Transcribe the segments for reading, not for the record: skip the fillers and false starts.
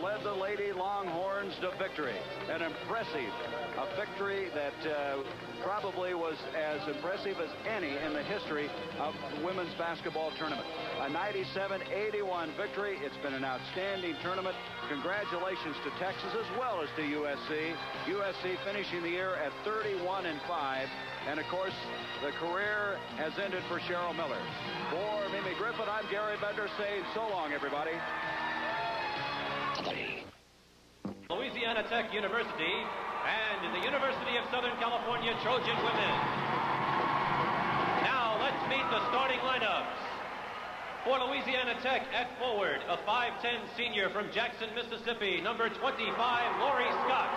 led the Lady Longhorns to victory. An impressive victory that probably was as impressive as any in the history of the women's basketball tournament. A 97-81 victory. It's been an outstanding tournament. Congratulations to Texas as well as to USC. USC finishing the year at 31-5. And, of course, the career has ended for Cheryl Miller. For Mimi Griffin, I'm Gary Bender saying so long, everybody. Louisiana Tech University and the University of Southern California Trojan women. Now let's meet the starting lineups. For Louisiana Tech at forward, a 5'10 senior from Jackson, Mississippi, number 25, Lori Scott.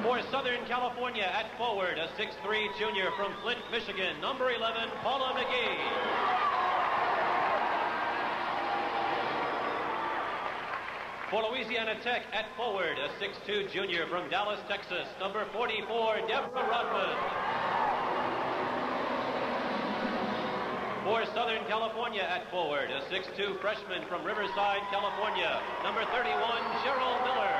For Southern California at forward, a 6'3 junior from Flint, Michigan, number 11, Paula McGee. For Louisiana Tech at forward, a 6'2 junior from Dallas, Texas, number 44, Deborah Rodman. For Southern California at forward, a 6'2 freshman from Riverside, California, number 31, Cheryl Miller.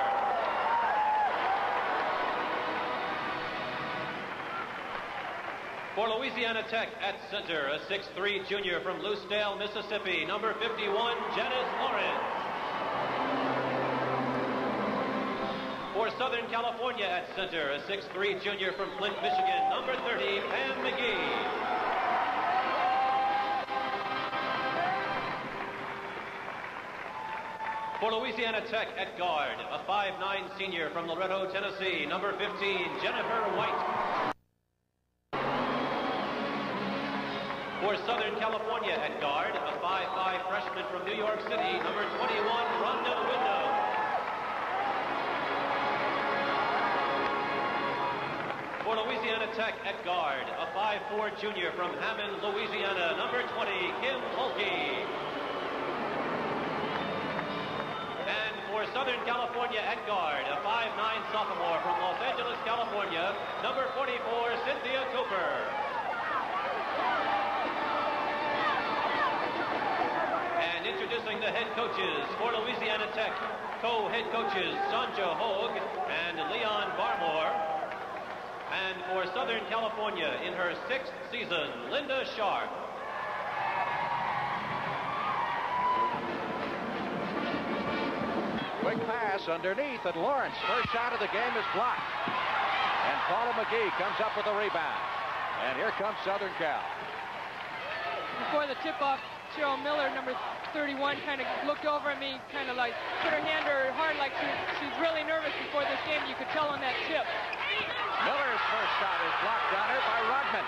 For Louisiana Tech at center, a 6'3 junior from Lucedale, Mississippi, number 51, Janice Lawrence. For Southern California at center, a 6'3 junior from Flint, Michigan, number 30, Pam McGee. For Louisiana Tech at guard, a 5'9 senior from Loretto, Tennessee, number 15, Jennifer White. For Southern California at guard, a 5'5 freshman from New York City, number 21, Rhonda Wyndham. For Louisiana Tech at guard, a 5'4 junior from Hammond, Louisiana, number 20, Kim Mulkey. And for Southern California at guard, a 5'9 sophomore from Los Angeles, California, number 44, Cynthia Cooper. And introducing the head coaches for Louisiana Tech, co-head coaches Sanja Hogue and Leon Barmore. And for Southern California, in her 6th season, Linda Sharp. Quick pass underneath, and Lawrence, first shot of the game is blocked. And Paula McGee comes up with a rebound. And here comes Southern Cal. Before the tip-off, Cheryl Miller, number 31, kind of looked over at me, kind of like put her hand to her heart like she's really nervous before this game. You could tell on that tip. Miller's first shot is blocked on her by Rodman.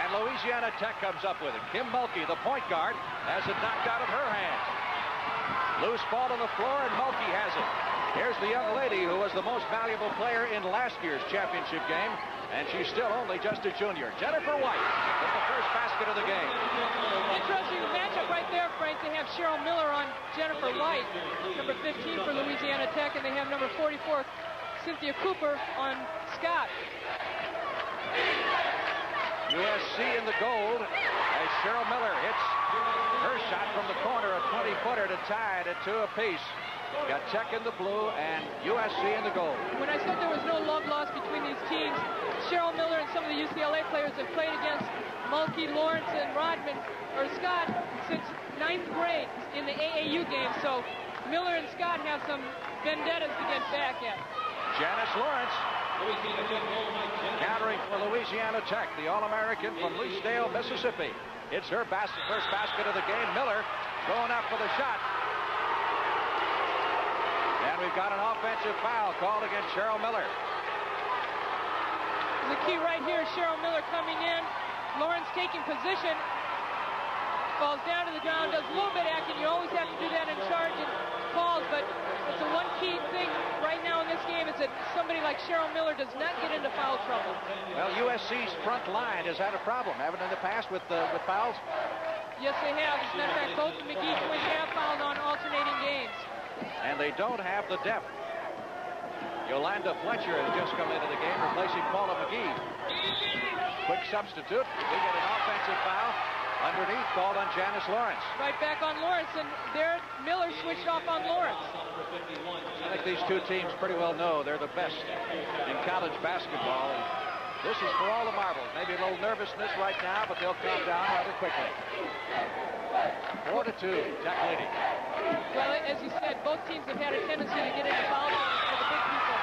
And Louisiana Tech comes up with it. Kim Mulkey, the point guard, has it knocked out of her hands. Loose ball on the floor, and Mulkey has it. Here's the young lady who was the most valuable player in last year's championship game, and she's still only just a junior. Jennifer White with the first basket of the game. Interesting matchup right there, Frank. They have Cheryl Miller on Jennifer White, number 15 for Louisiana Tech, and they have number 44, Cynthia Cooper, on Scott. USC in the gold as Cheryl Miller hits her shot from the corner, a 20-footer to tie it at 2 apiece. Got Tech in the blue and USC in the gold. When I said there was no love lost between these teams, Cheryl Miller and some of the UCLA players have played against Mulkey, Lawrence, and Rodman, or Scott, since 9th grade in the AAU game. So Miller and Scott have some vendettas to get back at. Janice Lawrence countering for Louisiana Tech, the All-American from Lucedale, Mississippi. It's her first basket of the game. Miller going up for the shot. And we've got an offensive foul called against Cheryl Miller. The key right here, Cheryl Miller coming in. Lawrence taking position. Falls down to the ground, does a little bit acting. You always have to do that in charge and calls, but it's the one key thing right now in this game is that somebody like Cheryl Miller does not get into foul trouble. Well, USC's front line has had a problem, haven't in the past with fouls? Yes, they have. As a matter of fact, both the McGee twins have fouled on alternating games. And they don't have the depth. Yolanda Fletcher has just come into the game, replacing Paula McGee. Quick substitute. We get an offensive foul. Underneath, called on Janice Lawrence. Right back on Lawrence, and there Miller switched off on Lawrence. I think these two teams pretty well know they're the best in college basketball. And this is for all the marbles. Maybe a little nervousness right now, but they'll calm down rather quickly. 4-2, Tech leading. Well, as you said, both teams have had a tendency to get into foul zones for the big people.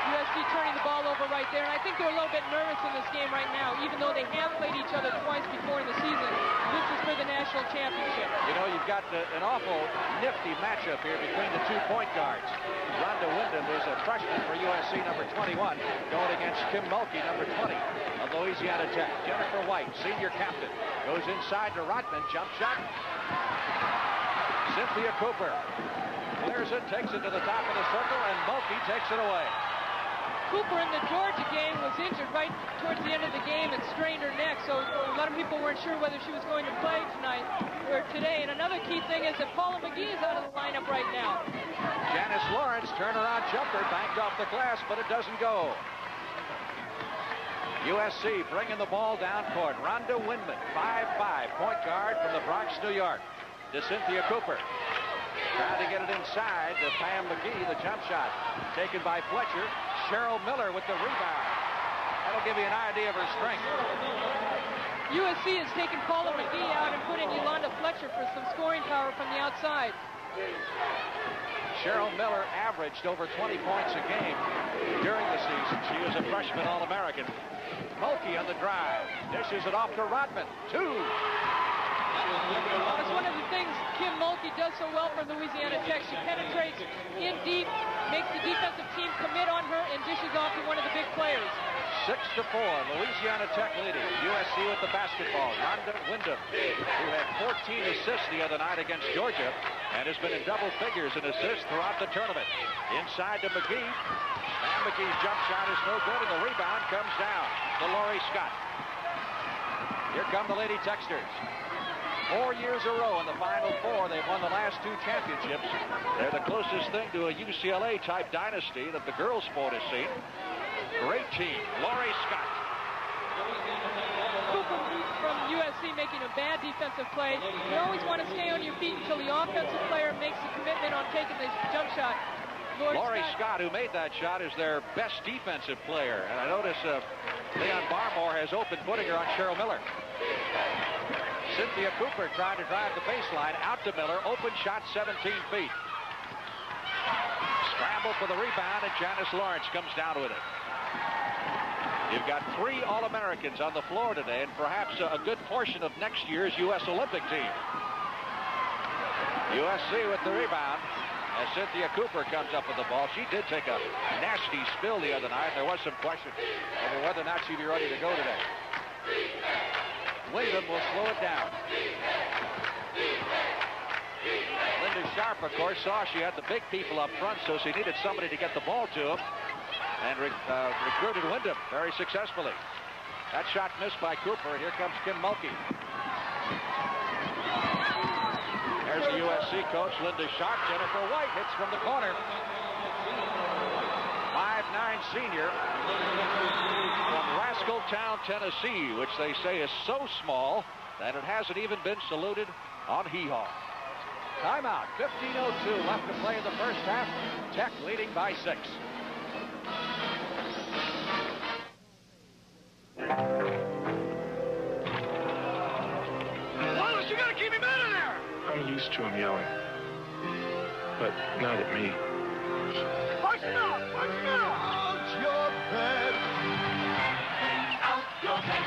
USC turning the ball over right there, and I think they're a little bit nervous in this game right now, even though they have played each other twice before in the season. This is for the national championship. You know, you've got an awful nifty matchup here between the 2 point guards. Rhonda Wyndham is a freshman for USC, number 21, going against Kim Mulkey, number 20 of Louisiana Tech. Jennifer White, senior captain, goes inside to Rodman, jump shot. Cynthia Cooper clears it, takes it to the top of the circle, and Mulkey takes it away. Cooper in the Georgia game was injured right towards the end of the game and strained her neck, so a lot of people weren't sure whether she was going to play tonight or today. And another key thing is that Paula McGee is out of the lineup right now. Janice Lawrence, turnaround jumper, banked off the glass, but it doesn't go. USC bringing the ball down court. Rhonda Windman, 5'5", point guard from the Bronx, New York, to Cynthia Cooper. Trying to get it inside to Pam McGee, the jump shot taken by Fletcher. Cheryl Miller with the rebound. That'll give you an idea of her strength. USC has taken Paula McGee out and put in Yolanda Fletcher for some scoring power from the outside. Cheryl Miller averaged over 20 points a game during the season. She was a freshman All-American. Mulkey on the drive. Dishes it off to Rodman. 2. Well, it's one of the things Kim Mulkey does so well for Louisiana Tech. She penetrates in deep, makes the defensive team commit on her, and dishes off to one of the big players. 6-4, Louisiana Tech leading. USC with the basketball. Rhonda Wyndham, who had 14 assists the other night against Georgia, and has been in double figures in assists throughout the tournament. Inside to McGee. And McGee's jump shot is no good, and the rebound comes down to Lori Scott. Here come the Lady Techsters. 4 years in a row in the Final Four. They've won the last 2 championships. They're the closest thing to a UCLA-type dynasty that the girls' sport has seen. Great team. Lori Scott. Cooper from USC making a bad defensive play. You always want to stay on your feet until the offensive player makes the commitment on taking the jump shot. Lori Scott, who made that shot, is their best defensive player. And I notice Leon Barmore has open footing her on Cheryl Miller. Cynthia Cooper trying to drive the baseline out to Miller. Open shot, 17 feet. Scramble for the rebound, and Janice Lawrence comes down with it. You've got 3 All-Americans on the floor today, and perhaps a good portion of next year's U.S. Olympic team. USC with the rebound as Cynthia Cooper comes up with the ball. She did take a nasty spill the other night. There was some question over whether or not she'd be ready to go today. Wyndham will slow it down. Linda Sharp, of course, saw she had the big people up front, so she needed somebody to get the ball to him, and recruited Wyndham very successfully. That shot missed by Cooper, and here comes Kim Mulkey. There's the USC coach, Linda Sharp. Jennifer White hits from the corner. 5'9" senior from Rascaltown, Tennessee, which they say is so small that it hasn't even been saluted on Hee Haw. Timeout. 15:02 left to play in the first half. Tech leading by 6. Wallace, you gotta keep him out of there! I'm used to him yelling, but not at me. Push him out! Push him out! Out your bed! Out your bed!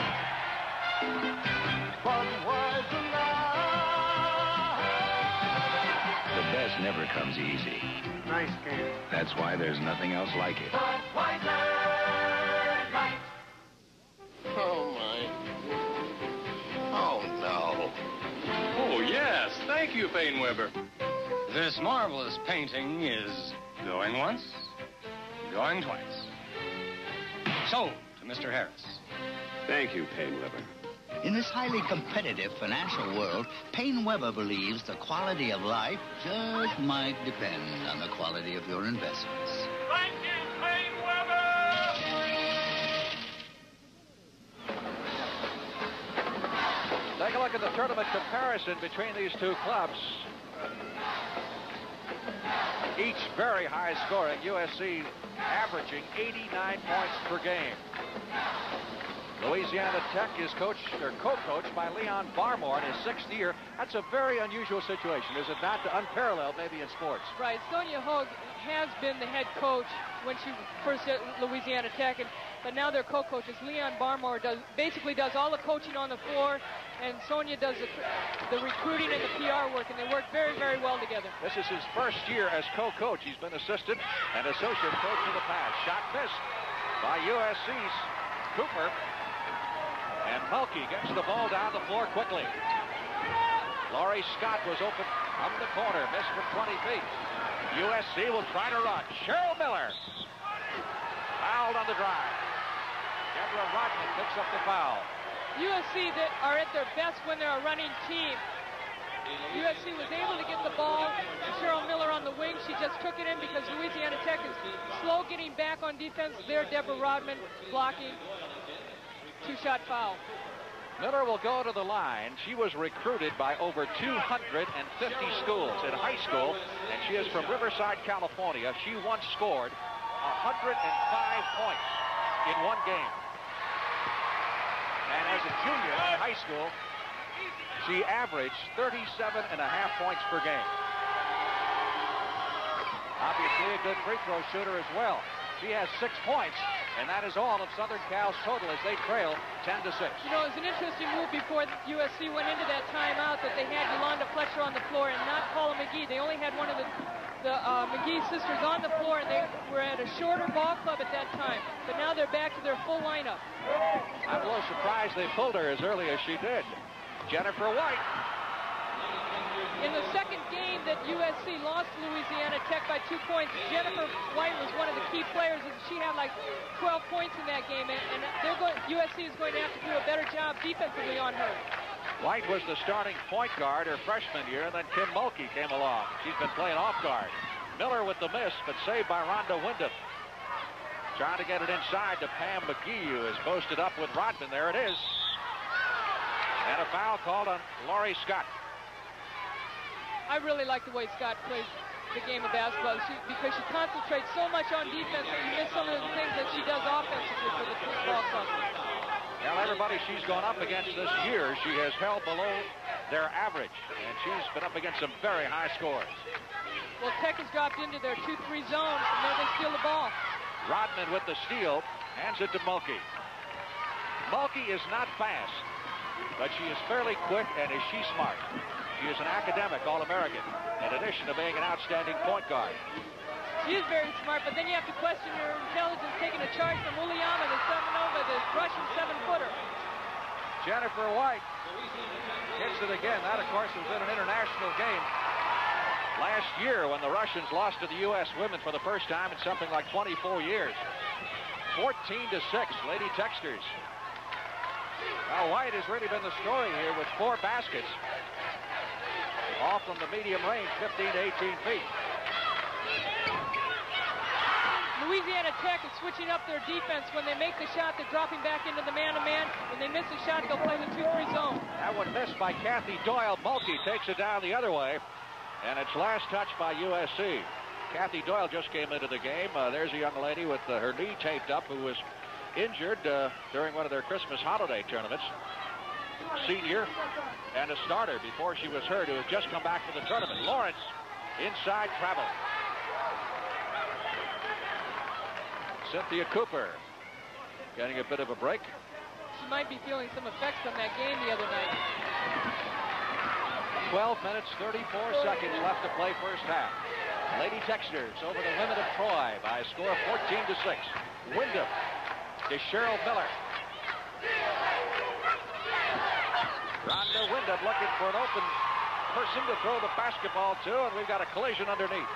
Budweiser now! The best never comes easy. Nice game. That's why there's nothing else like it. Budweiser Light. Oh, my. Oh, no. Oh, yes. Thank you, Painweber. This marvelous painting is going once, going twice. Sold to Mr. Harris. Thank you, Painweber. In this highly competitive financial world, Painweber believes the quality of life just might depend on the quality of your investments. Thank you, Painweber! Take a look at the tournament comparison between these two clubs. Each very high scoring. USC averaging 89 points per game. Louisiana Tech is coached or co-coached by Leon Barmore in his 6th year. That's a very unusual situation, is it not? Unparalleled maybe in sports. Right. Sonia Hogue has been the head coach when she first at Louisiana Tech, but now they're co-coaches. Leon Barmore basically does all the coaching on the floor, and Sonia does the recruiting and the PR work, and they work very, very well together. This is his first year as co-coach. He's been assistant and associate coach in the past. Shot missed by USC's Cooper. And Mulkey gets the ball down the floor quickly. Laurie Scott was open up the corner, missed from 20 feet. USC will try to run. Cheryl Miller fouled on the drive. Deborah Rodman picks up the foul. USC that are at their best when they're a running team. USC was able to get the ball to Cheryl Miller on the wing. She just took it in because Louisiana Tech is slow getting back on defense. There, Deborah Rodman blocking. Two-shot foul. Miller will go to the line. She was recruited by over 250 schools in high school, and she is from Riverside, California. She once scored 105 points in one game. And as a junior in high school, she averaged 37.5 points per game. Obviously a good free throw shooter as well. She has 6 points, and that is all of Southern Cal's total as they trail 10-6. You know, it was an interesting move before USC went into that timeout that they had Yolanda Fletcher on the floor and not Paula McGee. They only had one of the McGee sisters on the floor, and they were at a shorter ball club at that time. But now they're back to their full lineup. I'm a little surprised they pulled her as early as she did. Jennifer White. In the second game that USC lost to Louisiana Tech by 2 points, Jennifer White was one of the key players, and she had like 12 points in that game, and USC is going to have to do a better job defensively on her. White was the starting point guard her freshman year, and then Kim Mulkey came along. She's been playing off guard. Miller with the miss, but saved by Rhonda Wyndham. Trying to get it inside to Pam McGee, who is posted up with Rodman. There it is. And a foul called on Laurie Scott. I really like the way Scott plays the game of basketball because she concentrates so much on defense that you miss some of the things that she does offensively for the ball club. Well, everybody she's gone up against this year, she has held below their average, and she's been up against some very high scores. Well, Tech has dropped into their 2-3 zone, and there they steal the ball. Rodman with the steal, hands it to Mulkey. Mulkey is not fast, but she is fairly quick, and is she smart. She is an academic All-American, in addition to being an outstanding point guard. She is very smart, but then you have to question her intelligence taking a charge from Uliyama, the Seminova, the Russian 7-footer. Jennifer White hits it again. That, of course, was in an international game last year when the Russians lost to the U.S. women for the first time in something like 24 years. 14-6, Lady Techsters. Now, White has really been the story here with 4 baskets. All from the medium range, 15 to 18 feet. Louisiana Tech is switching up their defense. When they make the shot, they're dropping back into the man-to-man. When they miss the shot, they'll play the 2-3 zone. That one missed by Kathy Doyle. Mulkey takes it down the other way, and it's last touch by USC. Kathy Doyle just came into the game. There's a young lady with her knee taped up who was injured during one of their Christmas holiday tournaments. Senior and a starter before she was hurt, who had just come back from the tournament. Lawrence inside travel. Cynthia Cooper getting a bit of a break. She might be feeling some effects from that game the other night. 12 minutes, 34 seconds left to play first half. Lady Techsters over the women of Troy by a score of 14-6. Wyndham to Cheryl Miller. Rhonda Wyndham looking for an open person to throw the basketball to, and we've got a collision underneath.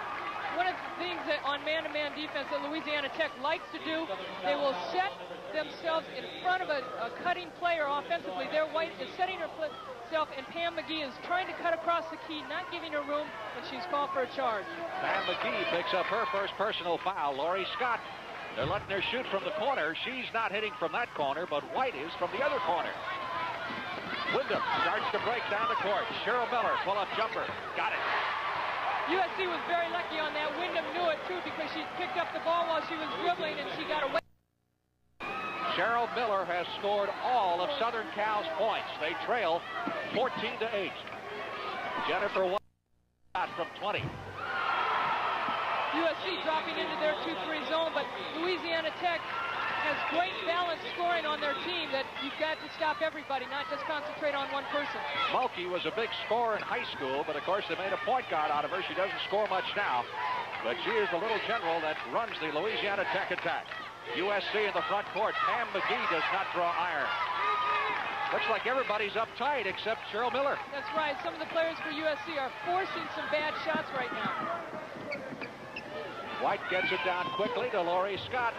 One of the things that on man-to-man defense that Louisiana Tech likes to do, they will set themselves in front of a cutting player offensively. Their White is setting herself, and Pam McGee is trying to cut across the key, not giving her room, and she's called for a charge. Pam McGee picks up her first personal foul. Laurie Scott, they're letting her shoot from the corner. She's not hitting from that corner, but White is from the other corner. Wyndham starts to break down the court. Cheryl Miller, pull-up jumper. Got it. USC was very lucky on that. Wyndham knew it, too, because she picked up the ball while she was dribbling, and she got away. Cheryl Miller has scored all of Southern Cal's points. They trail 14-8. Jennifer White shot from 20. USC dropping into their 2-3 zone, but Louisiana Tech has great balanced scoring on their team that you've got to stop everybody, not just concentrate on one person. Mulkey was a big scorer in high school, but of course they made a point guard out of her. She doesn't score much now, but she is the little general that runs the Louisiana Tech attack. USC in the front court. Pam McGee does not draw iron. Looks like everybody's uptight except Cheryl Miller. That's right. Some of the players for USC are forcing some bad shots right now. White gets it down quickly to Lori Scott.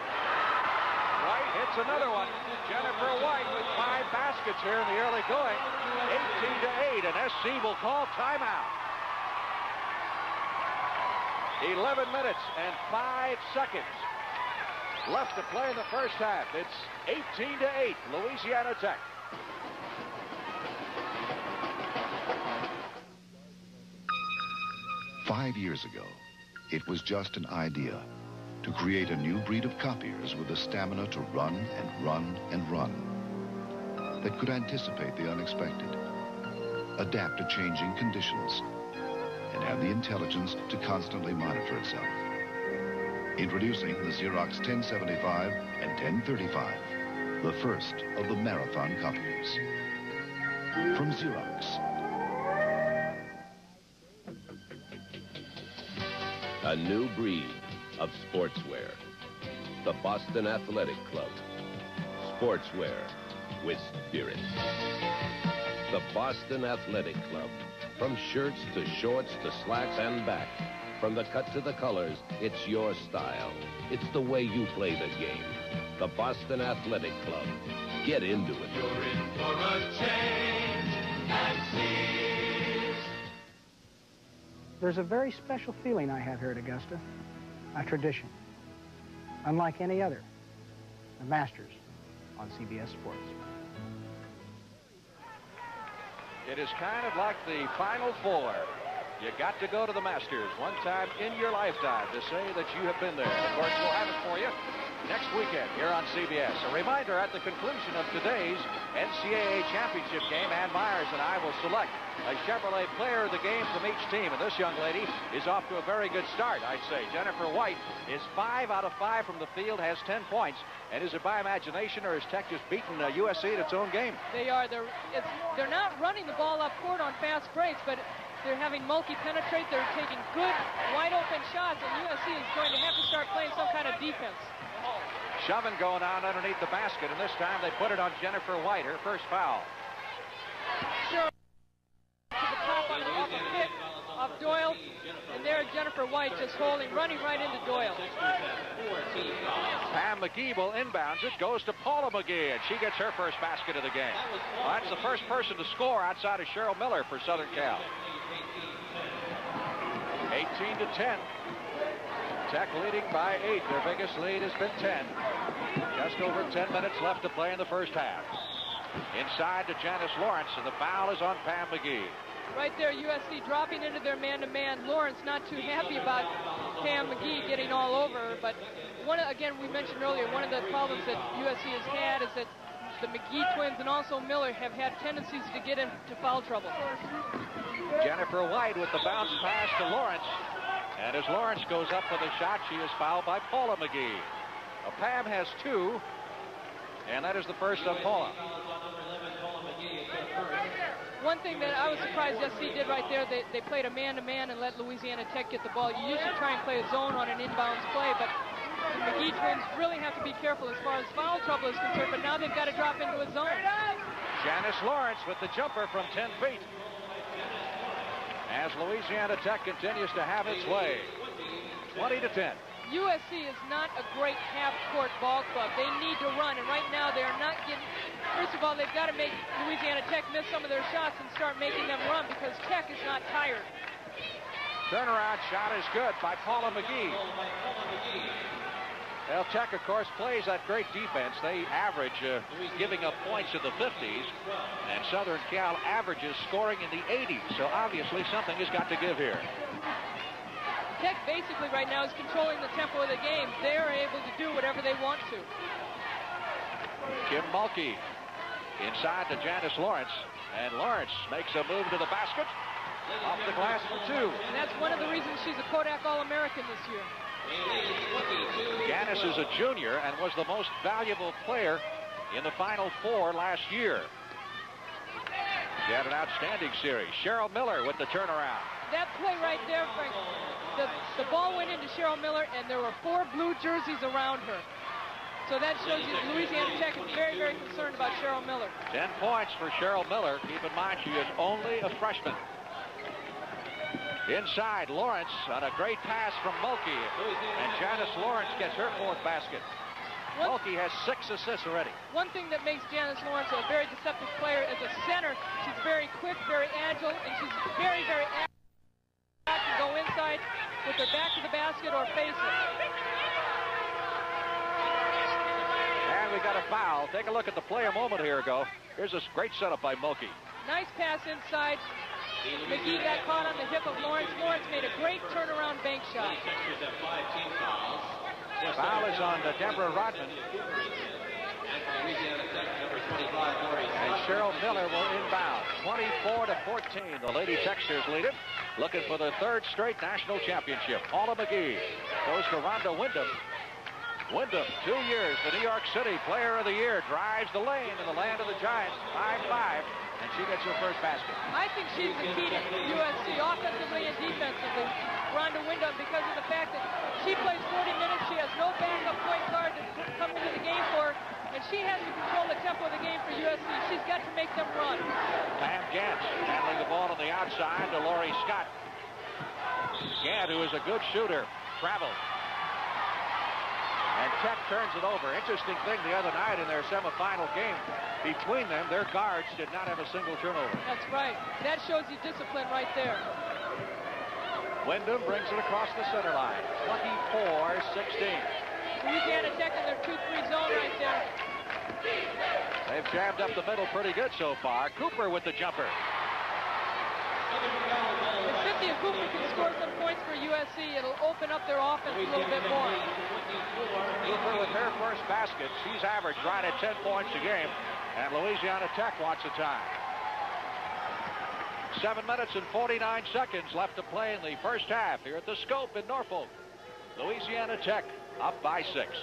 White hits another one. Jennifer White with 5 baskets here in the early going. 18-8, and SC will call timeout. 11 minutes and 5 seconds left to play in the first half. It's 18-8, Louisiana Tech. Five years ago, it was just an idea to create a new breed of copiers with the stamina to run and run and run, that could anticipate the unexpected, adapt to changing conditions, and have the intelligence to constantly monitor itself. Introducing the Xerox 1075 and 1035, the first of the marathon copiers. From Xerox. A new breed of sportswear. The Boston Athletic Club. Sportswear with spirit. The Boston Athletic Club. From shirts to shorts to slacks and back. From the cut to the colors, it's your style. It's the way you play the game. The Boston Athletic Club. Get into it. You're in for a change at Sears. There's a very special feeling I have here at Augusta. A tradition. Unlike any other. The Masters on CBS Sports. It is kind of like the Final Four. You got to go to the Masters one time in your lifetime to say that you have been there. Of course, we'll have it for you next weekend here on CBS. A reminder, at the conclusion of today's NCAA championship game, Ann Myers and I will select a Chevrolet player of the game from each team. And this young lady is off to a very good start, I'd say. Jennifer White is 5 out of 5 from the field, has 10 points. And is it by imagination, or is Tech just beating USC at its own game? They are. They're not running the ball up court on fast breaks, but they're having Mulkey penetrate. They're taking good, wide-open shots, and USC is going to have to start playing some kind of defense. Shoving going on underneath the basket, and this time they put it on Jennifer White, her first foul. Sure. To the top on the hit of Doyle, and there's Jennifer White just holding, running right into Doyle. Pam McGee will inbounds it, goes to Paula McGee, and she gets her first basket of the game. Well, that's the first person to score outside of Cheryl Miller for Southern Cal. 18-10. Tech leading by 8. Their biggest lead has been 10. Just over 10 minutes left to play in the first half. Inside to Janice Lawrence, and the foul is on Pam McGee. Right there, USC dropping into their man-to-man. Lawrence not too happy about Pam McGee getting all over her, but again, we mentioned earlier, one of the problems that USC has had is that the McGee twins and also Miller have had tendencies to get into foul trouble. Jennifer White with the bounce pass to Lawrence. And as Lawrence goes up with a shot, she is fouled by Paula McGee. Pam has 2, and that is the first of Paula. One thing that I was surprised SC did right there, they played a man-to-man and let Louisiana Tech get the ball. You usually try and play a zone on an inbounds play, but the McGee twins really have to be careful as far as foul trouble is concerned, but now they've got to drop into a zone. Janice Lawrence with the jumper from 10 feet. As Louisiana Tech continues to have its way. 20-10. USC is not a great half-court ball club. They need to run, and right now they are not getting... First of all, they've got to make Louisiana Tech miss some of their shots and start making them run because Tech is not tired. Turnaround shot is good by Paula McGee. Well, Tech, of course, plays that great defense. They average giving up points in the 50s, and Southern Cal averages scoring in the 80s. So obviously something has got to give here. Tech basically right now is controlling the tempo of the game. They're able to do whatever they want to. Kim Mulkey inside to Janice Lawrence, and Lawrence makes a move to the basket. Off the glass for two. And that's one of the reasons she's a Kodak All-American this year. Janice is a junior and was the most valuable player in the Final Four last year. She had an outstanding series. Cheryl Miller with the turnaround. That play right there, Frank, the ball went into Cheryl Miller, and there were 4 blue jerseys around her. So that shows you Louisiana Tech is very, very concerned about Cheryl Miller. 10 points for Cheryl Miller. Keep in mind, she is only a freshman. Inside, Lawrence on a great pass from Mulkey. And Janice Lawrence gets her 4th basket. Mulkey has 6 assists already. One thing that makes Janice Lawrence a very deceptive player as a center, she's very quick, very agile, and she's very, very active. She can go inside with her back to the basket or face it. And we got a foul. Take a look at the play a moment here ago. Here's a great setup by Mulkey. Nice pass inside. McGee got caught on the hip of Lawrence. Lawrence made a great turnaround bank shot. Foul is on Deborah Rodman. And Cheryl Miller will inbound. 24-14. The Lady Techsters lead it. Looking for the 3rd straight national championship. Paula McGee goes to Rhonda Wyndham. Wyndham, 2 years, the New York City Player of the Year, drives the lane in the land of the Giants, 5-5. And she gets her first basket. I think she's the key to USC offensively and defensively, Rhonda Wyndham, because of the fact that she plays 40 minutes. She has no backup point guard to come into the game for her, and she has to control the tempo of the game for USC. She's got to make them run. Pam Gant handling the ball on the outside to Lori Scott. Gant, who is a good shooter, travels. And Tech turns it over. Interesting thing the other night in their semifinal game, between them, their guards did not have a single turnover. That's right. That shows you discipline right there. Wyndham brings it across the center line. 24-16. Louisiana Tech in their 2-3 zone right there. They've jammed up the middle pretty good so far. Cooper with the jumper. If Cynthia Cooper can score some points for USC, it'll open up their offense a little bit more. Cooper with her first basket. She's averaged right at 10 points a game. And Louisiana Tech wants a tie. 7 minutes and 49 seconds left to play in the first half here at the Scope in Norfolk. Louisiana Tech up by 6.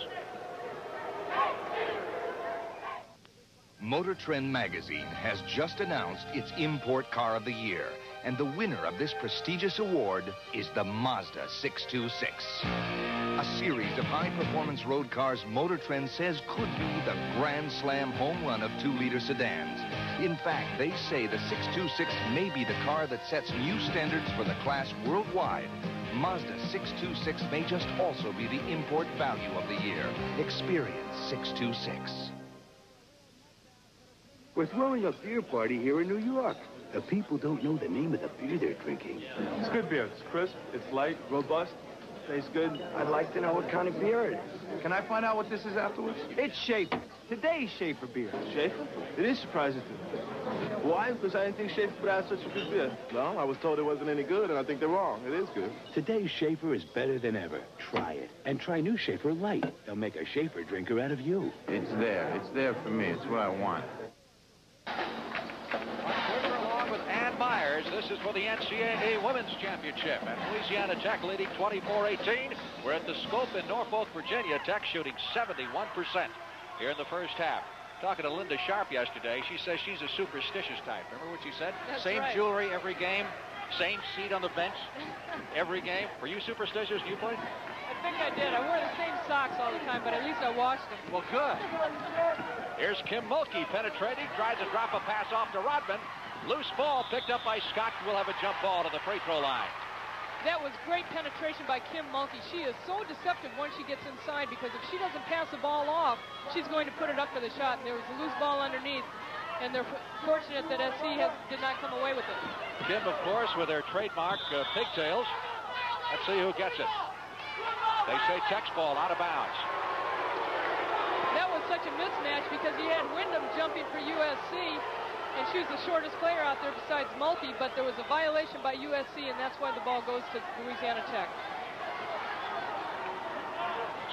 Motor Trend magazine has just announced its Import Car of the Year, and the winner of this prestigious award is the Mazda 626. A series of high-performance road cars Motor Trend says could be the grand slam home run of 2-liter sedans. In fact, they say the 626 may be the car that sets new standards for the class worldwide. Mazda 626 may just also be the import value of the year. Experience 626. We're throwing a beer party here in New York. The people don't know the name of the beer they're drinking. It's good beer. It's crisp, it's light, robust, tastes good. I'd like to know what kind of beer it is. Can I find out what this is afterwards? It's Schaefer. Today's Schaefer beer. Schaefer? It is surprising to me. Why? Because I didn't think Schaefer would have such a good beer. No, I was told it wasn't any good, and I think they're wrong. It is good. Today's Schaefer is better than ever. Try it. And try new Schaefer Light. They'll make a Schaefer drinker out of you. It's there. It's there for me. It's what I want. Along with Ann Myers, this is for the NCAA Women's Championship. And Louisiana Tech leading 24-18. We're at the Scope in Norfolk, Virginia. Tech shooting 71% here in the first half. Talking to Linda Sharp yesterday, she says she's a superstitious type. Remember what she said? That's same right. jewelry every game, same seat on the bench every game. Were you superstitious? You played? I think I did. I wore the same socks all the time, but at least I washed them. Well, good. Here's Kim Mulkey penetrating, tries to drop a pass off to Rodman. Loose ball picked up by Scott. Will have a jump ball to the free throw line. That was great penetration by Kim Mulkey. She is so deceptive once she gets inside, because if she doesn't pass the ball off, she's going to put it up for the shot. And there was a loose ball underneath, and they're fortunate that SC did not come away with it. Kim, of course, with their trademark pigtails. Let's see who gets it. They say Tech's ball out of bounds. such a mismatch because he had Wyndham jumping for USC, and she was the shortest player out there besides Mulkey, but there was a violation by USC, and that's why the ball goes to Louisiana Tech.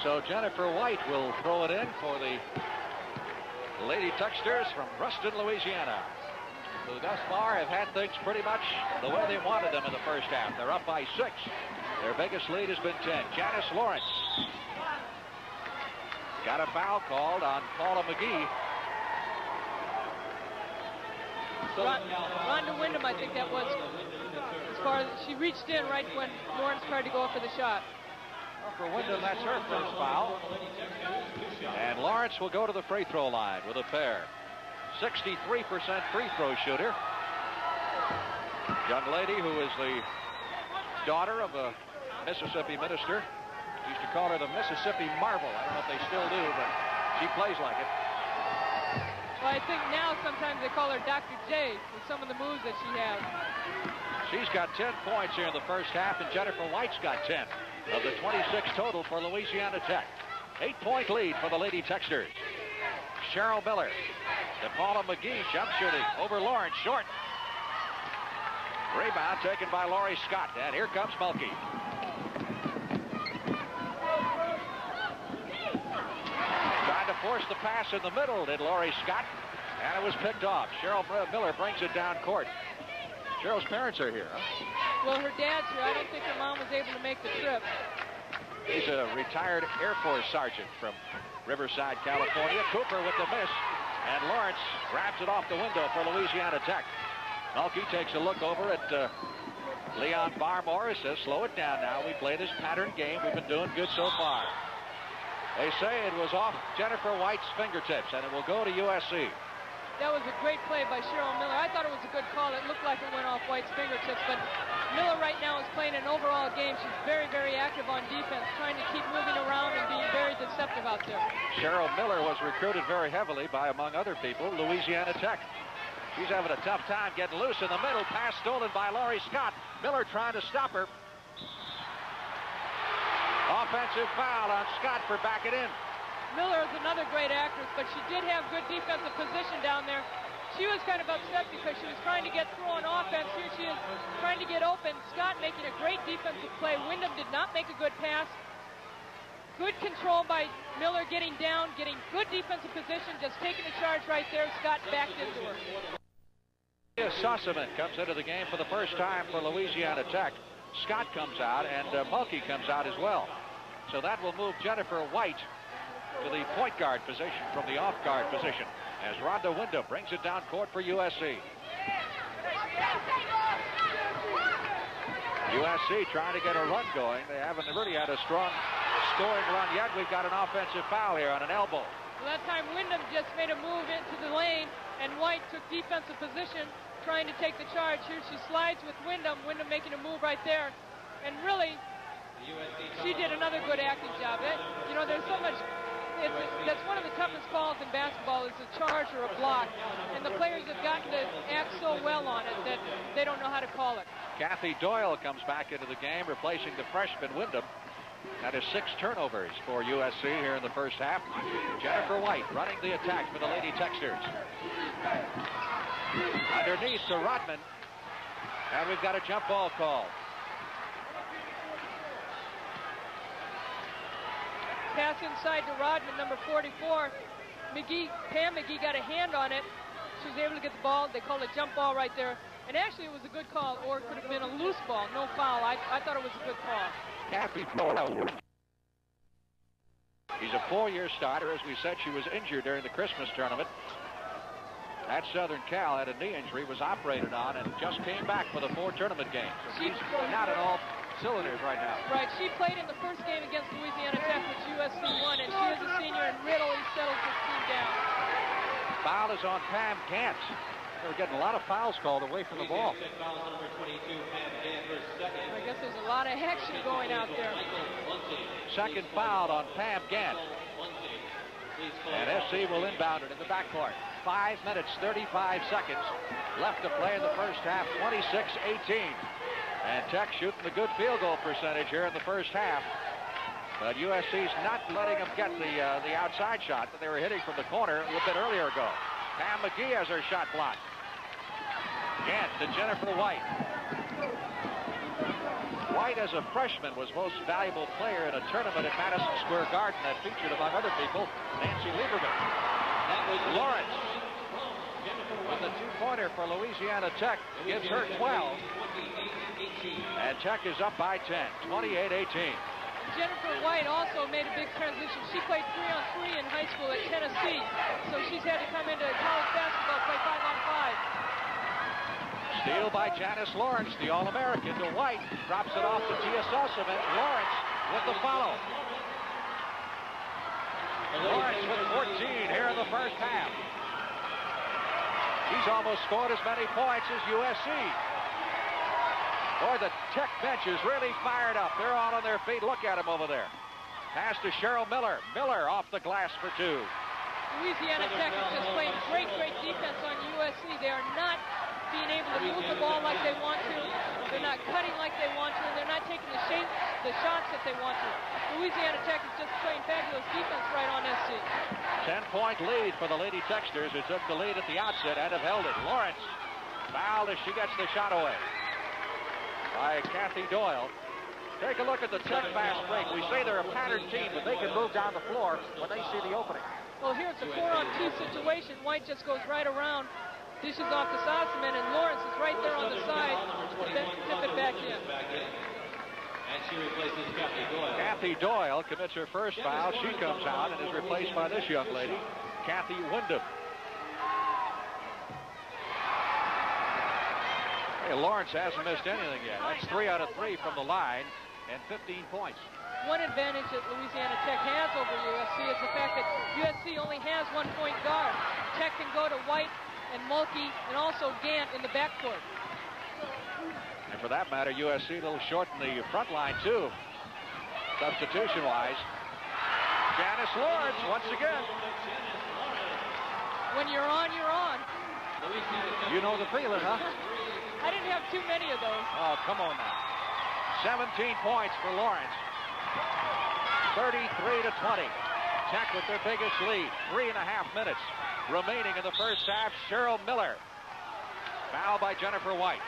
So Jennifer White will throw it in for the Lady Techsters from Ruston, Louisiana, who thus far have had things pretty much the way they wanted them in the first half. They're up by 6. Their biggest lead has been 10. Janice Lawrence got a foul called on Paula McGee. Rhonda Wyndham, I think that was, as far as she reached in right when Lawrence tried to go up for the shot. Well, for Wyndham, that's her first foul. And Lawrence will go to the free throw line with a pair. 63% free throw shooter. Young lady who is the daughter of a Mississippi minister. Used to call her the Mississippi Marvel. I don't know if they still do, but she plays like it. Well, I think now sometimes they call her Dr. J with some of the moves that she has. She's got 10 points here in the first half, and Jennifer White's got 10 of the 26 total for Louisiana Tech. 8-point lead for the Lady Techsters. Cheryl Miller to Paula McGee, jump shooting over Lawrence, short. Rebound taken by Laurie Scott, and here comes Mulkey. Trying to force the pass in the middle, did Laurie Scott, and it was picked off. Cheryl Miller brings it down court. Cheryl's parents are here, huh? Well, her dad's here. I don't think her mom was able to make the trip. He's a retired Air Force sergeant from Riverside, California. Cooper with the miss, and Lawrence grabs it off the window for Louisiana Tech. Mulkey takes a look over at Leon Barmore. Says, slow it down now. We play this pattern game. We've been doing good so far. They say it was off Jennifer White's fingertips, and it will go to USC. That was a great play by Cheryl Miller. I thought it was a good call. It looked like it went off White's fingertips, but Miller right now is playing an overall game. She's very, very active on defense, trying to keep moving around and being very deceptive out there. Cheryl Miller was recruited very heavily by, among other people, Louisiana Tech. She's having a tough time getting loose in the middle. Pass stolen by Laurie Scott. Miller trying to stop her. Offensive foul on Scott for backing in. Miller is another great actress, but she did have good defensive position down there. She was kind of upset because she was trying to get through on offense. Here she is trying to get open. Scott making a great defensive play. Wyndham did not make a good pass. Good control by Miller, getting down, getting good defensive position, just taking a charge right there. Scott backed into her. Sussaman comes into the game for the first time for Louisiana Tech. Scott comes out, and Mulkey comes out as well. So that will move Jennifer White to the point guard position from the off guard position as Rhonda Wyndham brings it down court for USC. USC trying to get a run going. They haven't really had a strong scoring run yet. We've got an offensive foul here on an elbow. Well, that time Wyndham just made a move into the lane, and White took defensive position trying to take the charge. Here she slides with Wyndham. Wyndham making a move right there, and really she did another good acting job. You know, there's so much. That's one of the toughest calls in basketball, is a charge or a block. And the players have gotten to act so well on it that they don't know how to call it. Kathy Doyle comes back into the game, replacing the freshman Wyndham. That is 6 turnovers for USC here in the first half. Jennifer White running the attack for the Lady Techsters. Underneath to Rodman. And we've got a jump ball call. Pass inside to Rodman, number 44. Pam McGee got a hand on it. She was able to get the ball. They called a jump ball right there. And actually, it was a good call, or it could have been a loose ball. No foul. I thought it was a good call. He's a 4-year starter. As we said, she was injured during the Christmas tournament at Southern Cal. Had a knee injury, was operated on, and just came back for the 4 tournament games. So she's not at all cylinders right now. Right, she played in the first game against Louisiana Tech, which USC won, and she is a senior, and Riddle, he settles his team down. Foul is on Pam Gant. They're getting a lot of fouls called away from the ball. I guess there's a lot of action going out there. Second foul on Pam Gant. And SC will inbound it in the backcourt. 5 minutes, 35 seconds left to play in the first half, 26-18. And Tech shooting the good field goal percentage here in the first half. But USC's not letting them get the outside shot that they were hitting from the corner a bit earlier ago. Pam McGee has her shot blocked. Gant to Jennifer White. White, as a freshman, was most valuable player in a tournament at Madison Square Garden that featured, among other people, Nancy Lieberman. Lawrence with a two-pointer for Louisiana Tech gives her 12. And Tech is up by 10, 28-18. Jennifer White also made a big transition. She played 3-on-3 in high school at Tennessee, so she's had to come into college basketball, play 5-on-5. Steal by Janice Lawrence, the All-American, to White. Drops it off to Tia Sussman. Lawrence with the follow. Lawrence with 14 here in the first half. He's almost scored as many points as USC. Boy, the Tech bench is really fired up. They're all on their feet. Look at them over there. Pass to Cheryl Miller. Miller off the glass for 2. Louisiana Tech is just playing great defense on USC. They are not being able to move the ball like they want to. They're not cutting like they want to, and they're not taking the shots that they want to. Louisiana Tech is just playing fabulous defense right on SC. 10-point lead for the Lady Techsters, who took the lead at the outset and have held it. Lawrence fouled as she gets the shot away by Kathy Doyle. Take a look at the Tech fast break. We say they're a pattern team, but they can move down the floor when they see the opening. Well, here it's a 4-on-2 situation. White just goes right around, dishes off to Sossaman, and Lawrence is right there on the side to tip it back in. And she replaces Kathy Doyle. Kathy Doyle commits her first foul. She comes out and is replaced by this young lady, Kathy Wyndham. Hey, Lawrence hasn't missed anything yet. That's 3 out of 3 from the line and 15 points. One advantage that Louisiana Tech has over USC is the fact that USC only has 1-point guard. Tech can go to White and Mulkey and also Gant in the backcourt. And for that matter, USC a little short in the front line, too, substitution-wise. Janice Lawrence once again. When you're on, you're on. You know the feeling, huh? I didn't have too many of those. Oh, come on now. 17 points for Lawrence. 33-20. Tech with their biggest lead. 3.5 minutes remaining in the first half. Cheryl Miller. Foul by Jennifer White.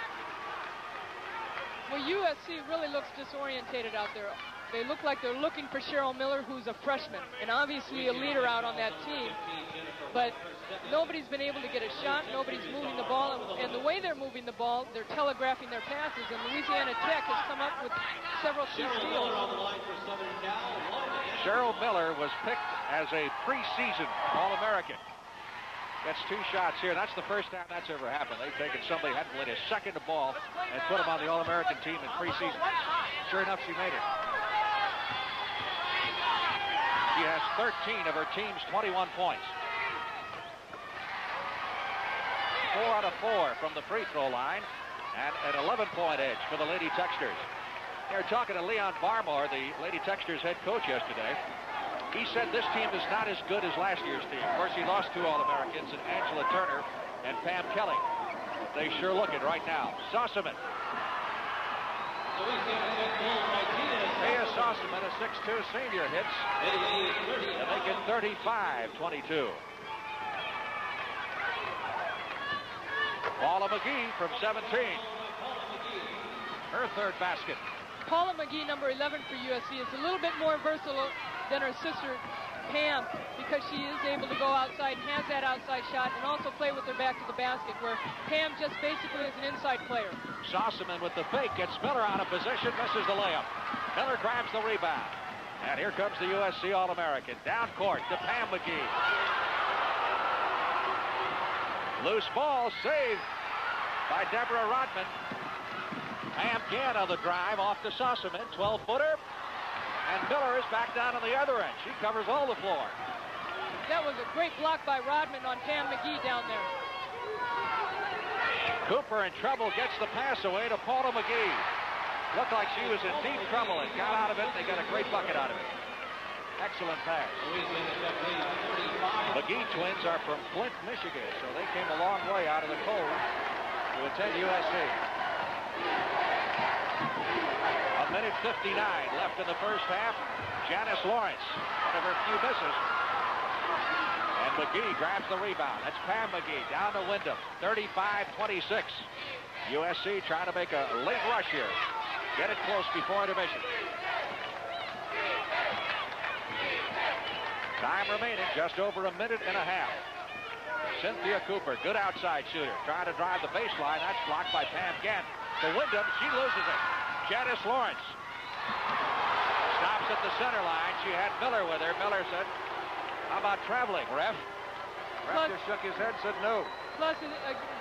Well, USC really looks disorientated out there. They look like they're looking for Cheryl Miller, who's a freshman, and obviously a leader out on that team. But nobody's been able to get a shot. Nobody's moving the ball. And the way they're moving the ball, they're telegraphing their passes. And Louisiana Tech has come up with several key steals. Cheryl Miller was picked as a preseason All-American. Gets 2 shots here. That's the first time that's ever happened. They've taken somebody who hadn't played a second of ball and put him on the All-American team in preseason. Sure enough, she made it. She has 13 of her team's 21 points. 4 out of 4 from the free throw line, and an 11-point edge for the Lady Techsters. They're talking to Leon Barmore, the Lady Techsters head coach, yesterday. He said this team is not as good as last year's team. Of course, he lost 2 All-Americans, in Angela Turner and Pam Kelly. But they sure look it right now. Sossaman. Mia Sossaman, a 6'2 senior, hits to make it 35-22. Paula McGee from 17. Her third basket. Paula McGee, number 11 for USC, is a little bit more versatile than her sister Pam, because she is able to go outside and has that outside shot and also play with her back to the basket, where Pam just basically is an inside player. Sossaman with the fake gets Miller out of position, misses the layup. Miller grabs the rebound. And here comes the USC All-American. Down court to Pam McGee. Loose ball saved by Deborah Rodman. Pam Gant on the drive off to Sossaman, 12-footer. And Miller is back down on the other end. She covers all the floor. That was a great block by Rodman on Pam McGee down there. Cooper in trouble, gets the pass away to Paula McGee. Looked like she was in deep trouble and got out of it, and they got a great bucket out of it. Excellent pass. McGee twins are from Flint, Michigan, so they came a long way out of the cold to attend USC. A minute 59 left in the first half. Janice Lawrence, one of her few misses. And McGee grabs the rebound. That's Pam McGee down to Wyndham. 35-26. USC trying to make a late rush here. Get it close before intermission. Time remaining, just over a minute and a half. Cynthia Cooper, good outside shooter, trying to drive the baseline. That's blocked by Pam Gant. To Wyndham, she loses it. Janice Lawrence stops at the center line. She had Miller with her. Miller said, how about traveling, ref? Ref just shook his head, said no. Plus,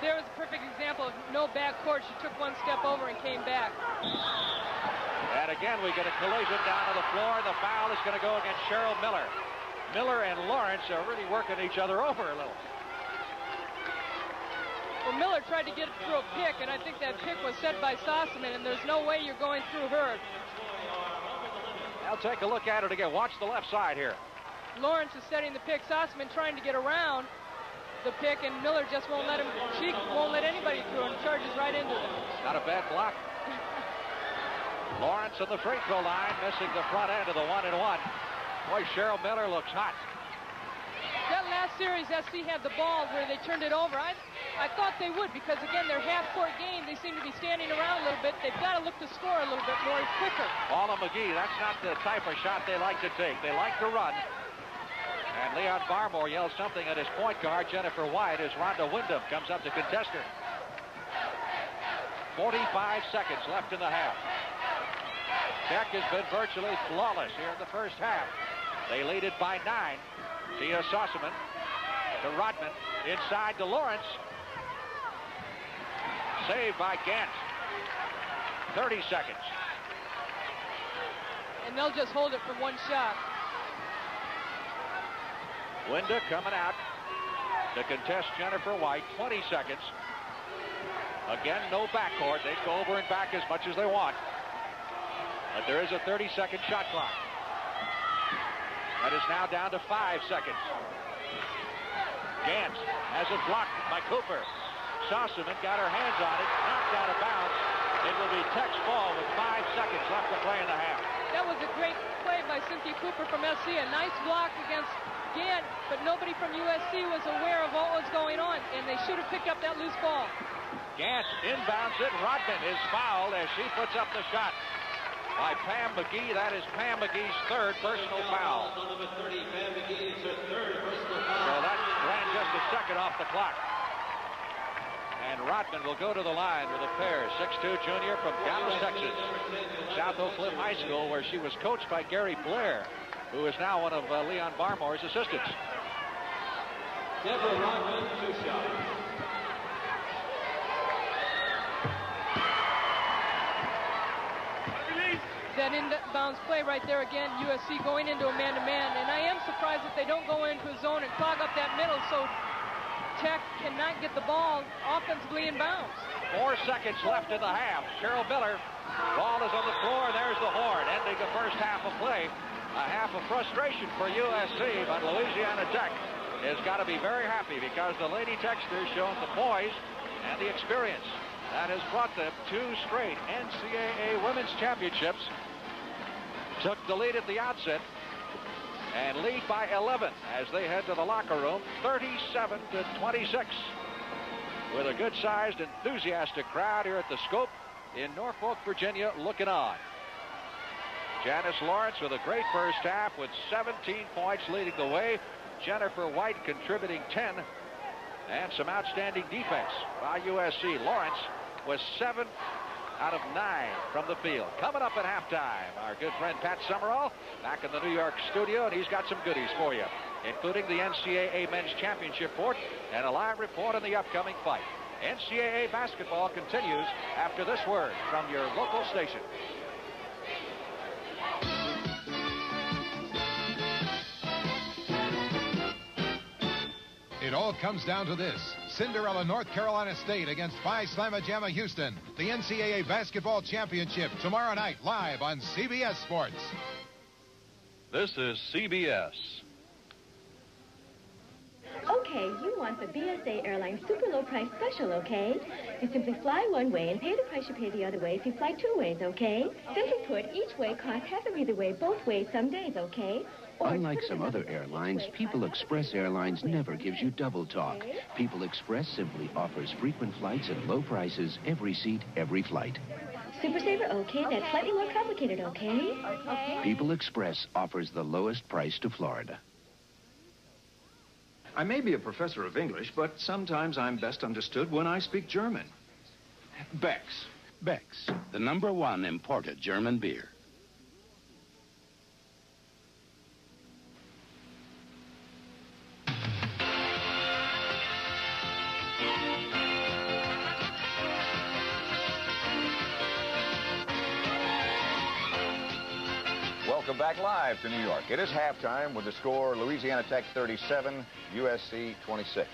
there was a perfect example of no backcourt. She took one step over and came back. And again, we get a collision down to the floor. The foul is going to go against Cheryl Miller. Miller and Lawrence are really working each other over a little. Well, Miller tried to get it through a pick, and I think that pick was set by Sossaman, and there's no way you're going through her. Now take a look at it again. Watch the left side here. Lawrence is setting the pick. Sossaman trying to get around the pick, and Miller just won't let him. She won't let anybody through and charges right into them. Not a bad block. Lawrence on the free throw line, missing the front end of the 1-and-1. Boy, Cheryl Miller looks hot. That last series, SC had the ball where they turned it over. I thought they would, because again, their half-court game, they seem to be standing around a little bit. They've got to look to score a little bit more quicker. Paula McGee, that's not the type of shot they like to take. They like to run. And Leon Barmore yells something at his point guard, Jennifer White, as Rhonda Wyndham comes up to contest her. 45 seconds left in the half. Tech has been virtually flawless here in the first half. They lead it by 9. Tia Sossaman to Rodman. Inside to Lawrence. Saved by Gant. 30 seconds. And they'll just hold it for one shot. Winda coming out to contest Jennifer White. 20 seconds. Again, no backcourt. They go over and back as much as they want. But there is a 30-second shot clock. That is now down to 5 seconds. Gant has it blocked by Cooper. Sossaman got her hands on it, knocked out of bounds. It will be Tech's ball with 5 seconds left to play in the half. That was a great play by Cynthia Cooper from SC. A nice block against Gant, but nobody from USC was aware of what was going on, and they should have picked up that loose ball. Gant inbounds it. Rodman is fouled as she puts up the shot by Pam McGee. That is Pam McGee's third personal foul. So that ran just a second off the clock. And Rodman will go to the line with a pair. 6'2" junior from Dallas, Texas. South Oak Cliff High School, where she was coached by Gary Blair, who is now one of Leon Barmore's assistants. Deborah Rodman, 2 shots. That inbounds play right there again, USC going into a man-to-man, and I am surprised that they don't go into a zone and clog up that middle so Tech cannot get the ball offensively in bounds. 4 seconds left in the half. Cheryl Miller, ball is on the floor, there's the horn, ending the first half of play. A half of frustration for USC, but Louisiana Tech has got to be very happy because the Lady Techsters showed the poise and the experience that has brought them 2 straight NCAA Women's Championships. Took the lead at the outset and lead by 11 as they head to the locker room, 37-26. With a good-sized, enthusiastic crowd here at the Scope in Norfolk, Virginia, looking on. Janice Lawrence with a great first half with 17 points leading the way. Jennifer White contributing 10. And some outstanding defense by USC. Lawrence was 7 out of 9 from the field. Coming up at halftime, our good friend Pat Summerall back in the New York studio, and he's got some goodies for you, including the NCAA Men's Championship report and a live report on the upcoming fight. NCAA basketball continues after this word from your local station. It all comes down to this. Cinderella North Carolina State against Phi Slamma Jamma Houston. The NCAA Basketball Championship tomorrow night live on CBS Sports. This is CBS. Okay. Okay, you want the BSA Airlines super low price special, okay? You simply fly one way and pay the price you pay the other way if you fly two ways, okay? Simply put, each way costs half of either way, both ways some days, okay? Unlike some other airlines, People Express Airlines never gives you double talk. People Express simply offers frequent flights at low prices, every seat, every flight. Super Saver, okay? That's slightly more complicated, okay? People Express offers the lowest price to Florida. I may be a professor of English, but sometimes I'm best understood when I speak German. Beck's. Beck's, the #1 imported German beer. Welcome back live to New York. It is halftime with the score Louisiana Tech 37, USC 26.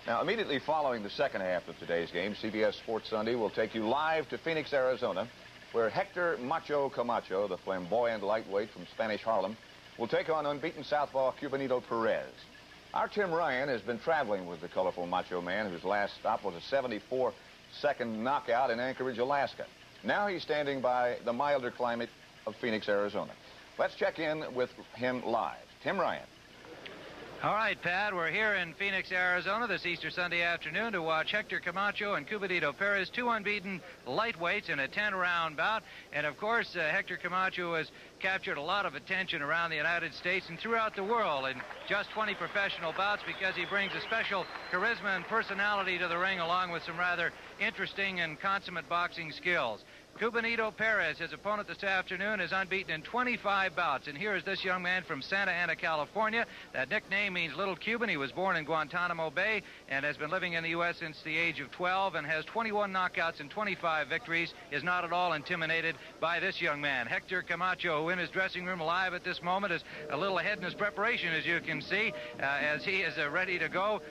Now, immediately following the second half of today's game, CBS Sports Sunday will take you live to Phoenix, Arizona, where Hector Macho Camacho, the flamboyant lightweight from Spanish Harlem, will take on unbeaten southpaw Cubanito Perez. Our Tim Ryan has been traveling with the colorful Macho Man, whose last stop was a 74-second knockout in Anchorage, Alaska. Now he's standing by the milder climate of Phoenix, Arizona. Let's check in with him live. Tim Ryan. All right, Pat, we're here in Phoenix, Arizona this Easter Sunday afternoon to watch Hector Camacho and Cubanito Perez, two unbeaten lightweights in a 10-round bout. And, of course, Hector Camacho has captured a lot of attention around the United States and throughout the world in just 20 professional bouts because he brings a special charisma and personality to the ring along with some rather interesting and consummate boxing skills. Cubanito Perez, his opponent this afternoon, is unbeaten in 25 bouts. And here is this young man from Santa Ana, California. That nickname means Little Cuban. He was born in Guantanamo Bay and has been living in the U.S. since the age of 12 and has 21 knockouts and 25 victories. Is not at all intimidated by this young man. Hector Camacho, who in his dressing room alive at this moment, is a little ahead in his preparation, as you can see, as he is ready to go.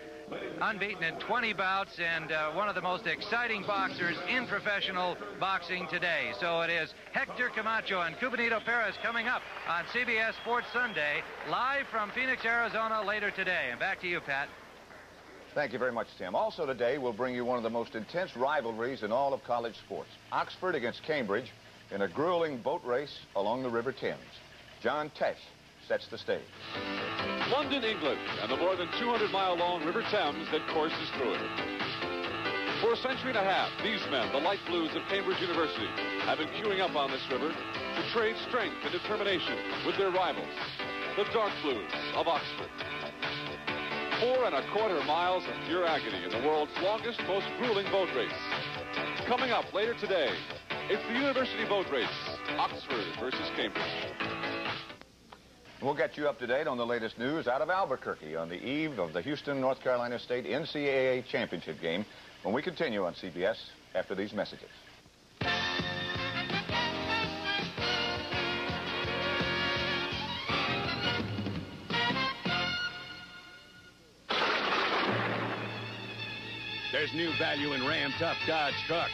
Unbeaten in 20 bouts and one of the most exciting boxers in professional boxing today. So it is Hector Camacho and Cubanito Perez coming up on CBS Sports Sunday, live from Phoenix, Arizona, later today. And back to you, Pat. Thank you very much, Tim. Also today, we'll bring you one of the most intense rivalries in all of college sports. Oxford against Cambridge in a grueling boat race along the River Thames. John Tesh sets the stage. London, England, and the more than 200-mile-long River Thames that courses through it. For a century and a half, these men, the light blues of Cambridge University, have been queuing up on this river to trade strength and determination with their rivals, the dark blues of Oxford. 4¼ miles of pure agony in the world's longest, most grueling boat race. Coming up later today, it's the University Boat Race, Oxford versus Cambridge. We'll get you up to date on the latest news out of Albuquerque on the eve of the Houston, North Carolina State NCAAA Championship game when we continue on CBS after these messages. There's new value in Ram Tough Dodge trucks.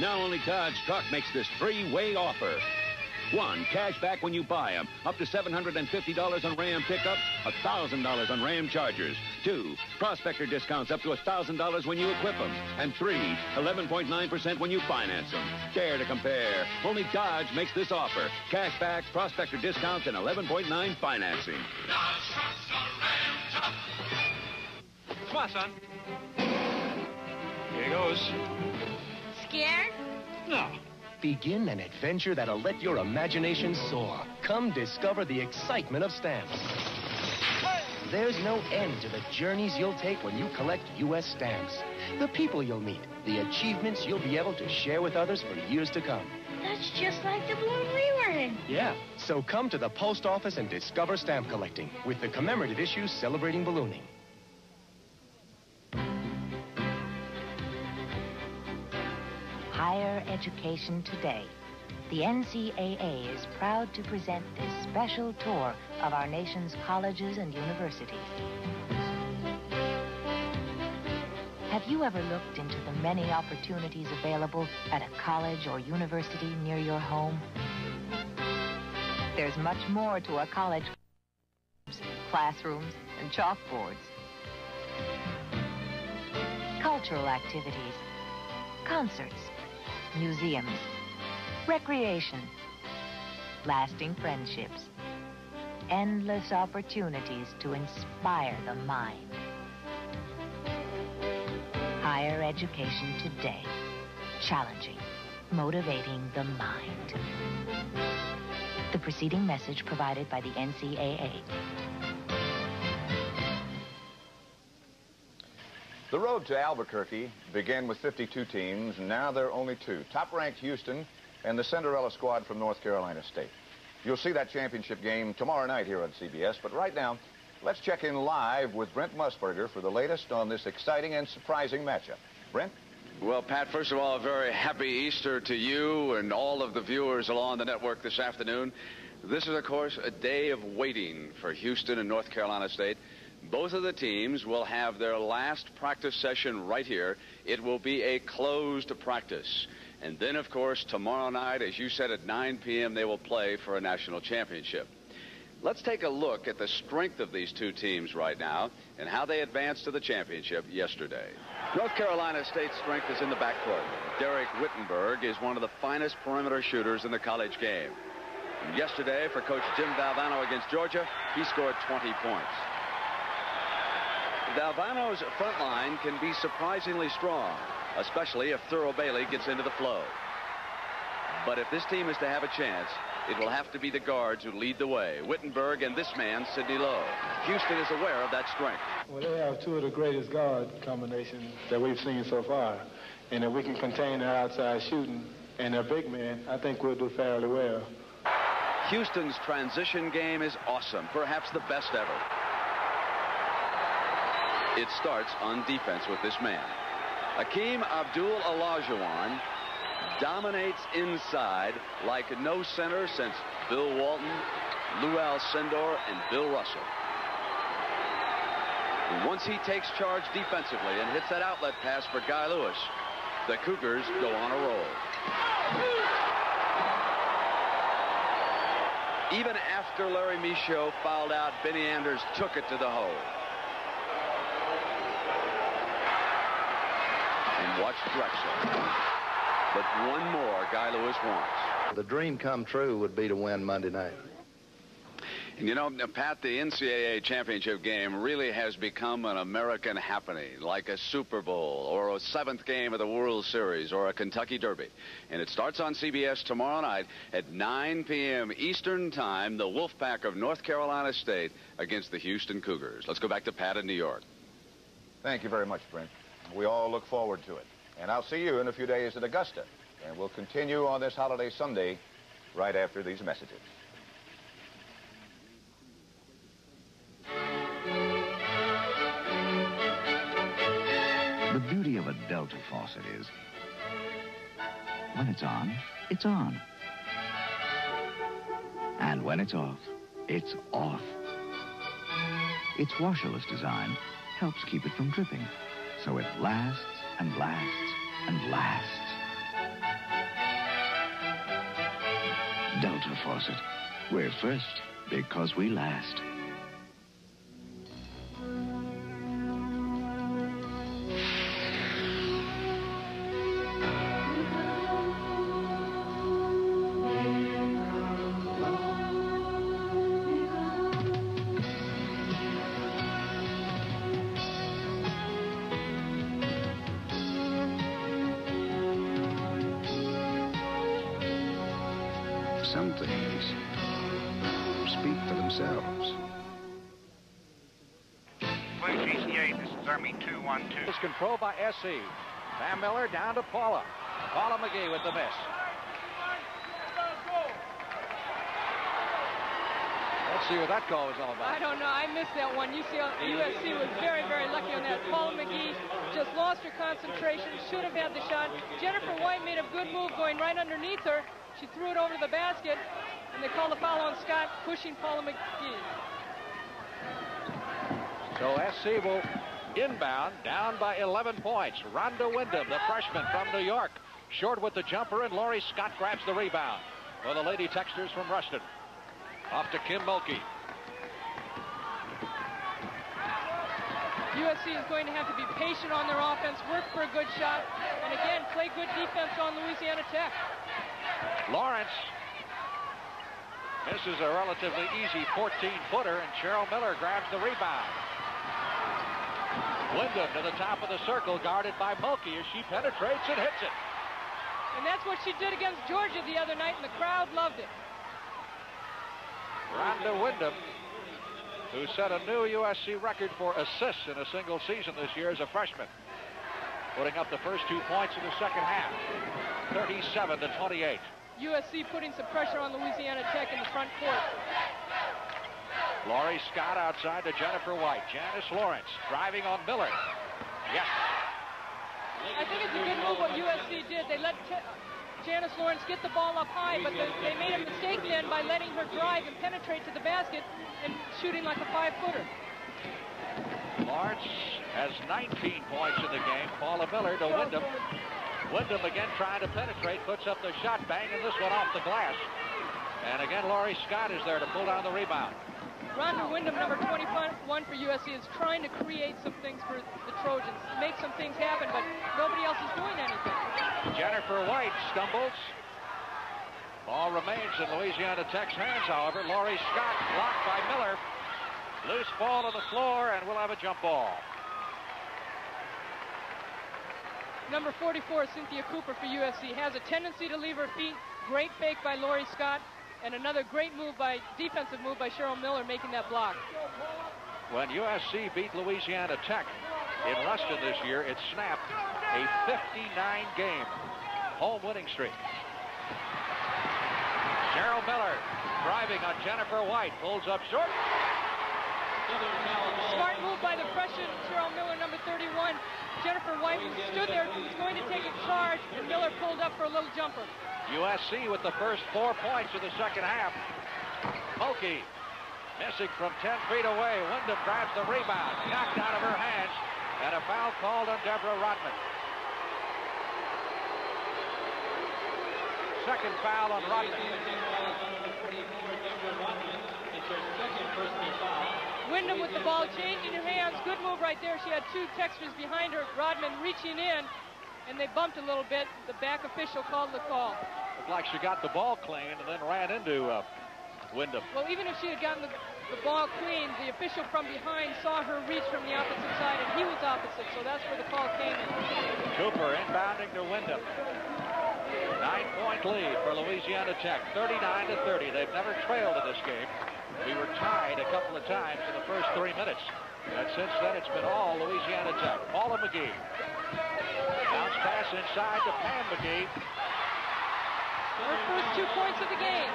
Now only Dodge Truck makes this three-way offer. 1, cash back when you buy them, up to $750 on Ram pickups, $1,000 on Ram Chargers. 2, prospector discounts up to $1,000 when you equip them. And 3, 11.9% when you finance them. Dare to compare. Only Dodge makes this offer. Cash back, prospector discounts, and 11.9 financing. Dodge trucks are Ram Tough. Come on, son. Here he goes. Scared? No. Begin an adventure that'll let your imagination soar. Come discover the excitement of stamps. There's no end to the journeys you'll take when you collect U.S. stamps. The people you'll meet, the achievements you'll be able to share with others for years to come. That's just like the balloon we were in. Yeah, so come to the post office and discover stamp collecting with the commemorative issue celebrating ballooning. Higher education today. The NCAA is proud to present this special tour of our nation's colleges and universities. Have you ever looked into the many opportunities available at a college or university near your home? There's much more to a college: classrooms and chalkboards. Cultural activities, concerts, museums, recreation, lasting friendships, endless opportunities to inspire the mind. Higher education today, challenging, motivating the mind. The preceding message provided by the NCAA. The road to Albuquerque began with 52 teams, and now there are only 2. Top-ranked Houston and the Cinderella squad from North Carolina State. You'll see that championship game tomorrow night here on CBS, but right now, let's check in live with Brent Musburger for the latest on this exciting and surprising matchup. Brent? Well, Pat, first of all, a very happy Easter to you and all of the viewers along the network this afternoon. This is, of course, a day of waiting for Houston and North Carolina State. Both of the teams will have their last practice session right here. It will be a closed practice. And then, of course, tomorrow night, as you said, at 9 p.m., they will play for a national championship. Let's take a look at the strength of these two teams right now and how they advanced to the championship yesterday. North Carolina State's strength is in the backcourt. Derek Wittenberg is one of the finest perimeter shooters in the college game. And yesterday, for Coach Jim Valvano against Georgia, he scored 20 points. Valvano's front line can be surprisingly strong, especially if Thurl Bailey gets into the flow. But if this team is to have a chance, it will have to be the guards who lead the way. Wittenberg and this man, Sidney Lowe. Houston is aware of that strength. Well, they have 2 of the greatest guard combinations that we've seen so far. And if we can contain their outside shooting and their big man, I think we'll do fairly well. Houston's transition game is awesome, perhaps the best ever. It starts on defense with this man. Hakeem Abdul-Olajuwon dominates inside like no center since Bill Walton, Lou Alcindor, and Bill Russell. And once he takes charge defensively and hits that outlet pass for Guy Lewis, the Cougars go on a roll. Even after Larry Michaud fouled out, Benny Anders took it to the hole. And watch Drexel. But one more Guy Lewis wants. The dream come true would be to win Monday night. And you know, Pat, the NCAA championship game really has become an American happening, like a Super Bowl or a 7th game of the World Series or a Kentucky Derby. And it starts on CBS tomorrow night at 9 p.m. Eastern Time, the Wolfpack of North Carolina State against the Houston Cougars. Let's go back to Pat in New York. Thank you very much, Brent. We all look forward to it. And I'll see you in a few days at Augusta. And we'll continue on this holiday Sunday right after these messages. The beauty of a Delta faucet is, when it's on, it's on. And when it's off, it's off. Its washerless design helps keep it from dripping, so it lasts and lasts and lasts. Delta faucet. We're first because we last. Some things speak for themselves. Blue GCA, this is Army 212. Is controlled by SC. Van Miller down to Paula. Paula McGee with the miss. Let's see what that call was all about. I don't know. I missed that one. USC was very, very lucky on that. Paula McGee just lost her concentration. Should have had the shot. Jennifer White made a good move going right underneath her. She threw it over to the basket, and they called the foul on Scott, pushing Paula McGee. So SC will inbound, down by 11 points. Rhonda Wyndham, the freshman from New York, short with the jumper, and Laurie Scott grabs the rebound for the Lady Texters from Ruston. Off to Kim Mulkey. USC is going to have to be patient on their offense, work for a good shot, and again, play good defense on Louisiana Tech. Lawrence misses a relatively easy 14-footer, and Cheryl Miller grabs the rebound. Wyndham to the top of the circle, guarded by Mulkey as she penetrates and hits it. And that's what she did against Georgia the other night, and the crowd loved it. Rhonda Wyndham, who set a new USC record for assists in a single season this year as a freshman, putting up the first 2 points in the second half, 37-28. USC putting some pressure on Louisiana Tech in the front court. Laurie Scott outside to Jennifer White. Janice Lawrence driving on Miller. Yes. I think it's a good move what USC did. They let Janice Lawrence get the ball up high, but they made a mistake then by letting her drive and penetrate to the basket and shooting like a 5-footer. Lawrence has 19 points in the game. Paula Miller to Wyndham. Wyndham again trying to penetrate, puts up the shot, banging this one off the glass. And again, Laurie Scott is there to pull down the rebound. Rhonda Wyndham, number 21 for USC, is trying to create some things for the Trojans, make some things happen, but nobody else is doing anything. Jennifer White stumbles. Ball remains in Louisiana Tech's hands, however. Laurie Scott blocked by Miller. Loose ball on the floor, and we'll have a jump ball. Number 44, Cynthia Cooper for USC, has a tendency to leave her feet. Great fake by Laurie Scott, and another great move defensive move by Cheryl Miller making that block. When USC beat Louisiana Tech in Ruston this year, it snapped a 59-game home winning streak. Cheryl Miller driving on Jennifer White, pulls up short. Smart move by the freshman Cheryl Miller, number 31. Jennifer White stood there, was going to take a charge, and Miller pulled up for a little jumper. USC with the first 4 points of the second half. Mulkey missing from 10 feet away. Wyndham grabs the rebound, knocked out of her hands, and a foul called on Deborah Rodman. Second foul on Rodman. Wyndham with the ball, changing her hands. Good move right there. She had two Texters behind her. Rodman reaching in, and they bumped a little bit. The back official called the call. Looked like she got the ball clean and then ran into Wyndham. Well, even if she had gotten the ball clean, the official from behind saw her reach from the opposite side, and he was opposite, so that's where the call came in. Cooper inbounding to Wyndham. 9-point lead for Louisiana Tech, 39-30. They've never trailed in this game. We were tied a couple of times in the first 3 minutes. And since then, it's been all Louisiana Tech. Paula McGee. Bounce pass inside to Pam McGee. Her first 2 points of the game.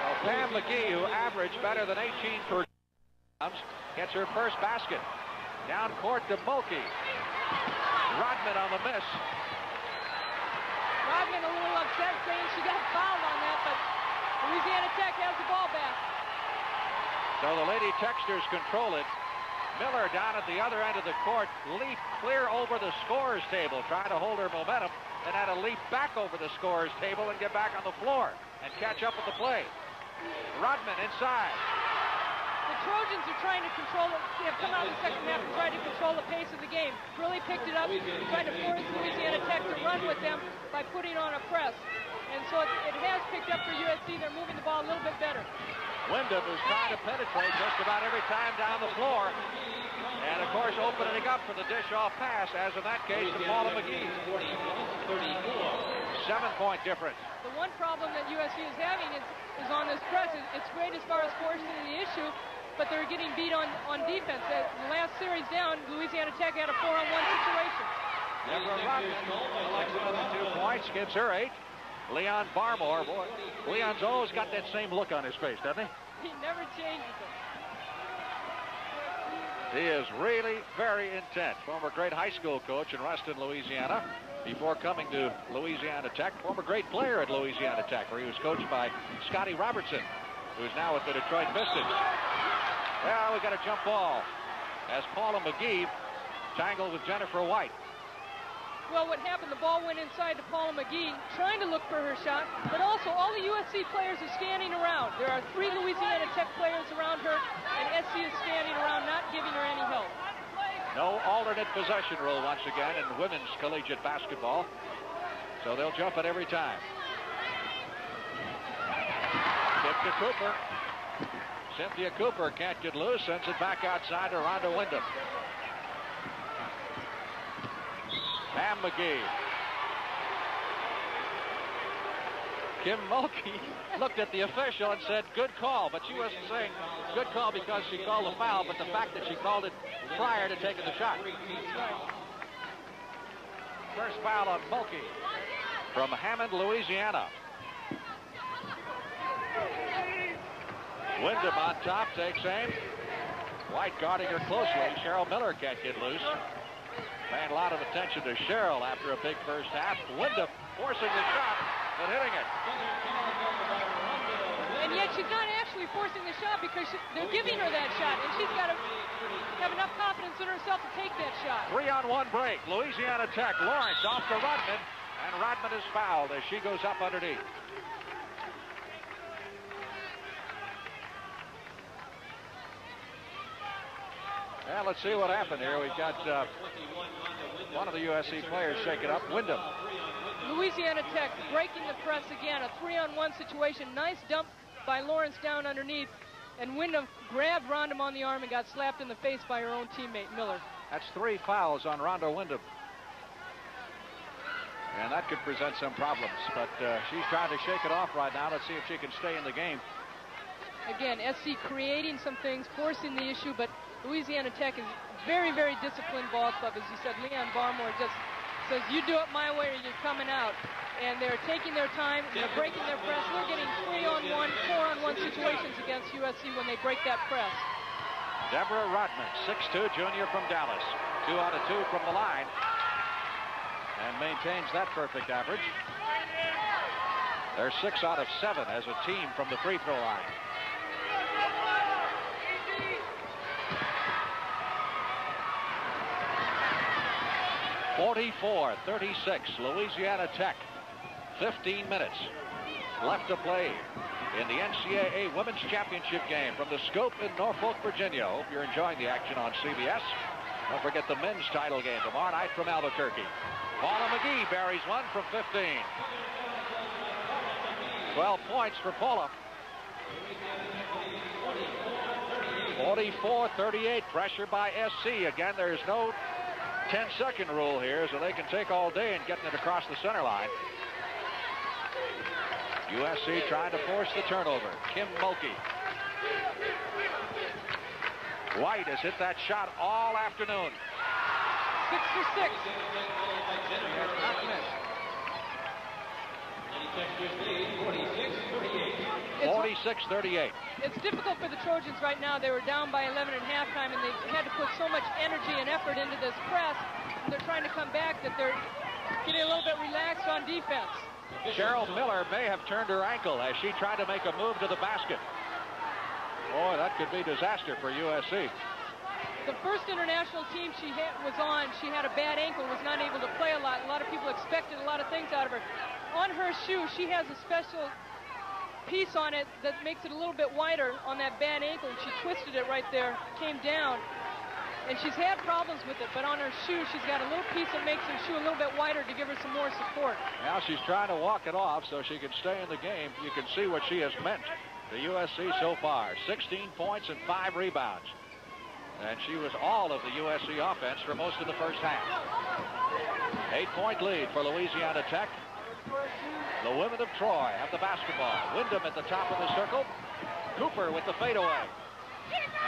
Well, Pam McGee, who averaged better than 18 per game, gets her first basket. Down court to Mulkey. Rodman on the miss. Rodman a little upset, saying she got fouled on that, but Louisiana Tech has the ball back. So the Lady Texters control it. Miller down at the other end of the court, leaped clear over the scorer's table, trying to hold her momentum, and had to leap back over the scorer's table and get back on the floor and catch up with the play. Rodman inside. The Trojans are trying to control it. They have come out in the second half and tried to control the pace of the game. Really picked it up, trying to force Louisiana Tech to run with them by putting on a press. And so it has picked up for USC. They're moving the ball a little bit better. Wyndham is trying to penetrate just about every time down the floor. And, of course, opening up for the dish-off pass, as in that case, to Paula McGee. 7-point difference. The one problem that USC is having is on this press. It's great as far as forcing the issue, but they're getting beat on defense. The last series down, Louisiana Tech had a 4-on-1 situation. Deborah Rodman collects another 2 points, gives her 8. Leon Barmore, boy, Leon's always got that same look on his face, doesn't he? He never changes it. He is really very intense. Former great high school coach in Ruston, Louisiana, before coming to Louisiana Tech. Former great player at Louisiana Tech, where he was coached by Scotty Robertson, who's now with the Detroit Pistons. Well, we got a jump ball as Paula McGee tangled with Jennifer White. Well, what happened, the ball went inside to Paula McGee, trying to look for her shot, but also all the USC players are standing around. There are 3 Louisiana Tech players around her, and SC is standing around, not giving her any help. No alternate possession rule once again in women's collegiate basketball, so they'll jump it every time. Tip to Cooper. Cynthia Cooper can't get loose, sends it back outside to Rhonda Wyndham. Pam McGee. Kim Mulkey looked at the official and said, good call, but she wasn't saying good call because she called the foul, but the fact that she called it prior to taking the shot. First foul on Mulkey from Hammond, Louisiana. Wyndham on top, takes aim. White guarding her closely. Cheryl Miller can't get loose. Paying a lot of attention to Cheryl after a big first half. Wyndham forcing the shot, but hitting it. And yet she's not actually forcing the shot because they're giving her that shot, and she's got to have enough confidence in herself to take that shot. 3-on-1 break. Louisiana Tech. Lawrence off to Rodman, and Rodman is fouled as she goes up underneath. Well, let's see what happened here. We've got one of the USC players shaken up, Wyndham. Louisiana Tech breaking the press again. A 3-on-1 situation. Nice dump by Lawrence down underneath. And Wyndham grabbed Rhonda on the arm and got slapped in the face by her own teammate, Miller. That's 3 fouls on Rhonda Wyndham. And that could present some problems. But she's trying to shake it off right now. Let's see if she can stay in the game. Again, SC creating some things, forcing the issue, but Louisiana Tech is very, very disciplined ball club. As you said, Leon Barmore just says, you do it my way or you're coming out. And they're taking their time, they're breaking their press. We're getting 3-on-1, 4-on-1 situations against USC when they break that press. Deborah Rodman, 6'2", junior from Dallas. 2 out of 2 from the line. And maintains that perfect average. They're 6 out of 7 as a team from the free throw line. (44-36), Louisiana Tech. 15 minutes left to play in the NCAA Women's Championship game from the Scope in Norfolk, Virginia. Hope you're enjoying the action on CBS. Don't forget the men's title game tomorrow night from Albuquerque. Paula McGee buries one from 15. 12 points for Paula. 44-38, pressure by SC. Again, there's no 10-second rule here, so they can take all day in getting it across the center line. USC trying to force the turnover. Kim Mulkey. White has hit that shot all afternoon. 6 for 6. He has not missed. 46-38. It's difficult for the Trojans right now. They were down by 11 at halftime, and they had to put so much energy and effort into this press. And they're trying to come back that they're getting a little bit relaxed on defense. Cheryl Miller may have turned her ankle as she tried to make a move to the basket. Boy, that could be disaster for USC. The first international team she was on, she had a bad ankle, was not able to play a lot. A lot of people expected a lot of things out of her. On her shoe, she has a special piece on it that makes it a little bit wider on that bad ankle, and she twisted it right there, came down. And she's had problems with it, but on her shoe, she's got a little piece that makes her shoe a little bit wider to give her some more support. Now she's trying to walk it off so she can stay in the game. You can see what she has meant to USC so far. 16 points and 5 rebounds. And she was all of the USC offense for most of the first half. 8-point lead for Louisiana Tech. The women of Troy have the basketball. Wyndham at the top of the circle. Cooper with the fadeaway.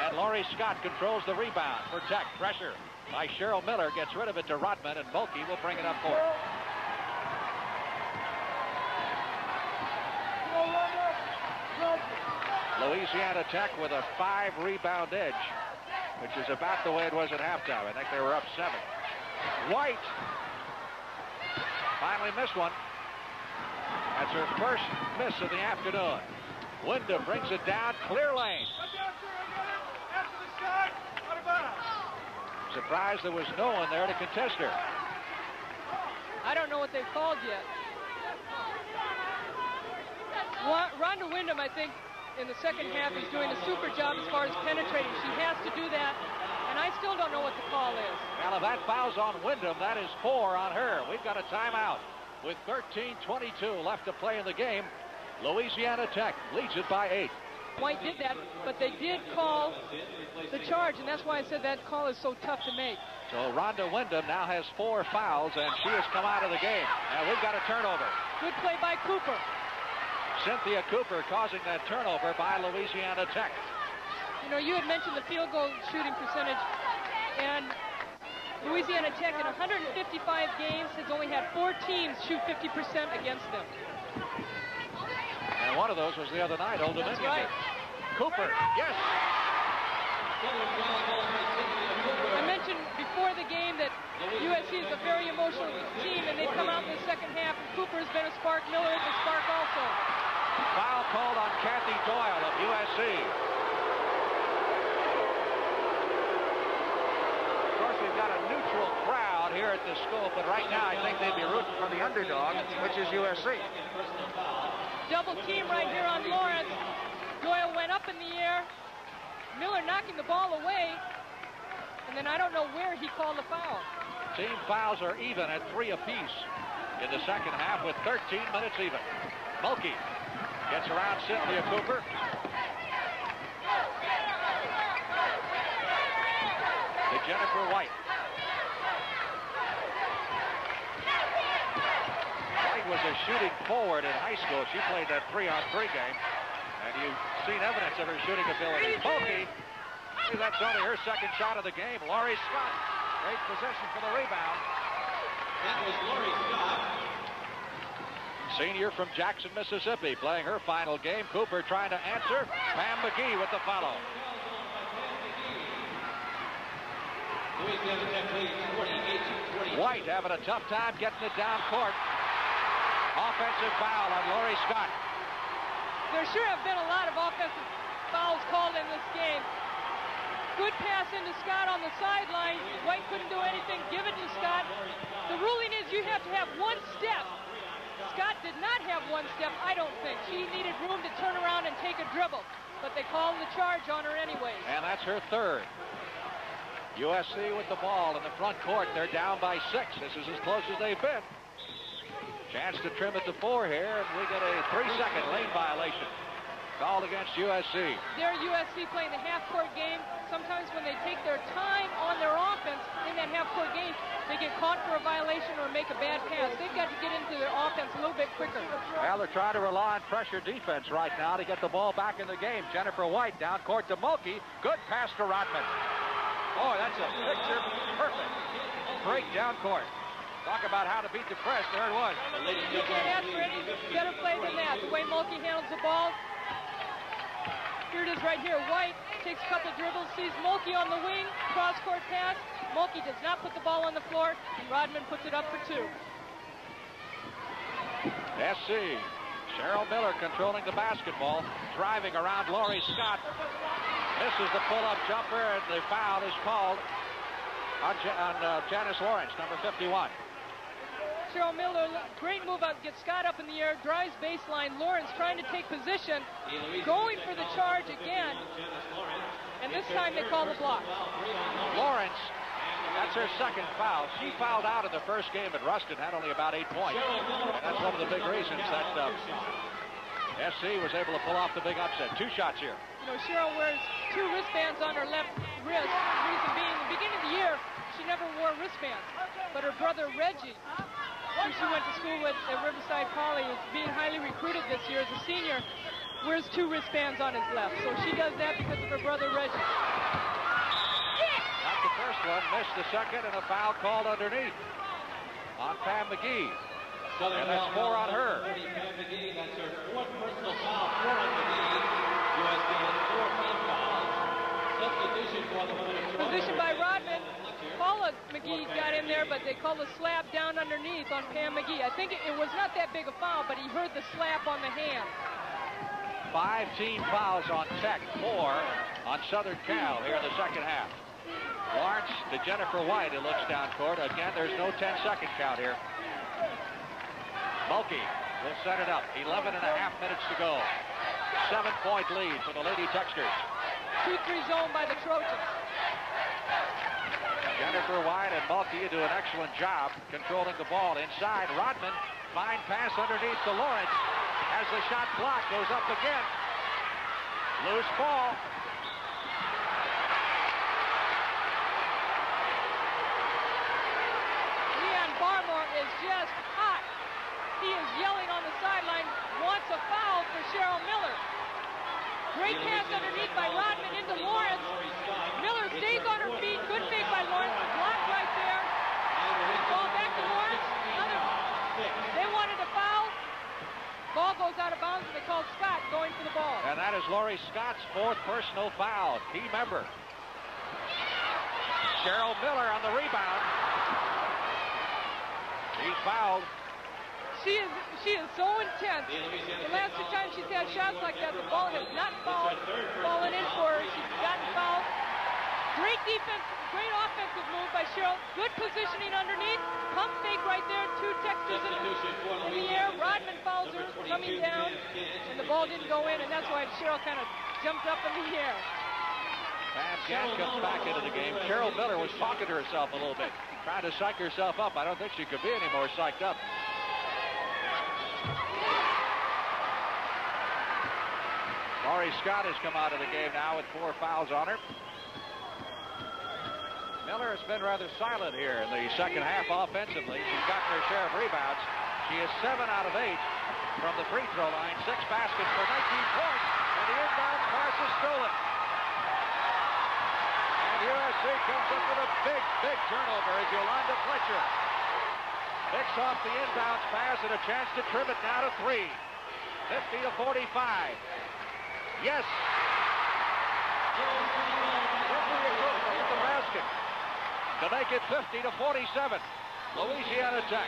And Laurie Scott controls the rebound for Tech. Pressure by Cheryl Miller gets rid of it to Rodman, and Mulkey will bring it up court. Louisiana Tech with a 5-rebound edge, which is about the way it was at halftime. I think they were up 7. White finally missed one. That's her first miss of the afternoon. Wyndham brings it down, clear lane. Surprised there was no one there to contest her. I don't know what they've called yet. Rhonda Wyndham, I think, in the second half is doing a super job as far as penetrating. She has to do that, and I still don't know what the call is. Well, if that foul's on Wyndham, that is 4 on her. We've got a timeout with 13:22 left to play in the game. Louisiana Tech leads it by 8. White did that, but they did call the charge, and that's why I said that call is so tough to make. So Rhonda Wyndham now has 4 fouls, and she has come out of the game. And we've got a turnover. Good play by Cooper. Cynthia Cooper causing that turnover by Louisiana Tech. You know, you had mentioned the field goal shooting percentage, and Louisiana Tech in 155 games has only had 4 teams shoot 50% against them. And one of those was the other night, Old Dominion. That's right. Cooper, yes. I mentioned before the game that USC is a very emotional team, and they've come out in the second half, and Cooper has been a spark. Miller is a spark also. Foul called on Kathy Doyle of USC. Of course, we've got a neutral crowd here at the Scope, but right now I think they'd be rooting for the underdog, which is USC. Double team right here on Lawrence. Doyle went up in the air. Miller knocking the ball away. And then I don't know where he called the foul. Team fouls are even at 3 apiece in the second half with 13 minutes even. Mulkey gets around Cynthia Cooper. To Jennifer White. White was a shooting forward in high school. She played that 3-on-3 game. And you've seen evidence of her shooting ability. Mulkey. That's only her second shot of the game. Laurie Scott, great possession for the rebound. That was Laurie Scott. Senior from Jackson, Mississippi, playing her final game. Cooper trying to answer. Pam McGee with the follow. White having a tough time getting it down court. Offensive foul on Laurie Scott. There sure have been a lot of offensive fouls called in this game. Good pass into Scott on the sideline. White couldn't do anything. Give it to Scott. The ruling is you have to have 1 step. Scott did not have 1 step, I don't think. She needed room to turn around and take a dribble. But they called the charge on her anyway. And that's her 3rd. USC with the ball in the front court. They're down by 6. This is as close as they've been. Chance to trim it to 4 here, and we get a 3-second lane violation called against USC. They're USC playing the half-court game. Sometimes when they take their time on their offense in that half-court game, they get caught for a violation or make a bad pass. They've got to get into their offense a little bit quicker. Well, they're trying to rely on pressure defense right now to get the ball back in the game. Jennifer White down court to Mulkey. Good pass to Rodman. Oh, that's a picture perfect. Great down court. Talk about how to beat the press. There it was. You can't ask for any better play than that. The way Mulkey handles the ball. Here it is right here. White takes a couple dribbles, sees Mulkey on the wing, cross-court pass. Mulkey does not put the ball on the floor, and Rodman puts it up for 2. SC. Cheryl Miller controlling the basketball, driving around Laurie Scott. Misses the pull-up jumper, and the foul is called on Janice Lawrence, number 51. Cheryl Miller, great move out, gets Scott up in the air, drives baseline. Lawrence trying to take position, going for the charge again, and this time they call the block. Lawrence, that's her 2nd foul. She fouled out in the first game at Ruston, had only about 8 points. And that's one of the big reasons that SC was able to pull off the big upset. 2 shots here. You know, Cheryl wears 2 wristbands on her left wrist. The reason being, in the beginning of the year, she never wore wristbands. But her brother Reggie, who she went to school with at Riverside Poly, is being highly recruited this year as a senior, wears 2 wristbands on his left. So she does that because of her brother Reggie. Not the first one, missed the second, and a foul called underneath on Pam McGee. And that's 4 on her. Pam McGee, that's her 4th personal foul, 4 on McGee. USC has 4 team fouls. Substitution for the women of Troy. Position by Rodman. Paula McGee got in there, but they called a slap down underneath on Pam McGee. I think it was not that big a foul, but he heard the slap on the hand. 5 team fouls on Tech, 4 on Southern Cal here in the second half. Lawrence to Jennifer White, who looks down court. Again, there's no 10-second count here. Mulkey will set it up. 11 and a half minutes to go. 7-point lead for the Lady Texters. 2-3 zone by the Trojans. Jennifer White and Mulkey do an excellent job controlling the ball. Inside, Rodman, fine pass underneath to Lawrence. As the shot clock goes up again. Loose ball. Leon Barmore is just hot. He is yelling on the sideline, wants a foul for Cheryl Miller. Great pass underneath by Rodman into Lawrence. Miller stays on her feet. Good fake by Lawrence. Blocked right there. Ball back to Lawrence. They wanted a foul. Ball goes out of bounds, and they called Scott going for the ball. And that is Lori Scott's 4th personal foul. Key member. Cheryl Miller on the rebound. He's fouled. She is so intense. The last 2 times she's had shots like that, the ball has not fallen in for her. She's gotten fouled. Great defense, great offensive move by Cheryl. Good positioning underneath. Pump fake right there. 2 Texters in the air. Rodman fouls her, coming down, and the ball didn't go in, and that's why Cheryl kind of jumped up in the air. Pam Gant comes back into the game. Cheryl Miller was talking to herself a little bit, trying to psych herself up. I don't think she could be any more psyched up. Laurie Scott has come out of the game now with 4 fouls on her. Miller has been rather silent here in the second half offensively. She's gotten her share of rebounds. She is 7 out of 8 from the free throw line. 6 baskets for 19 points, and the inbound pass is stolen. And USC comes up with a big turnover as Yolanda Fletcher picks off the inbounds pass and a chance to trim it now to 3. 50-45. Yes. With the basket to make it 50-47. Louisiana Tech.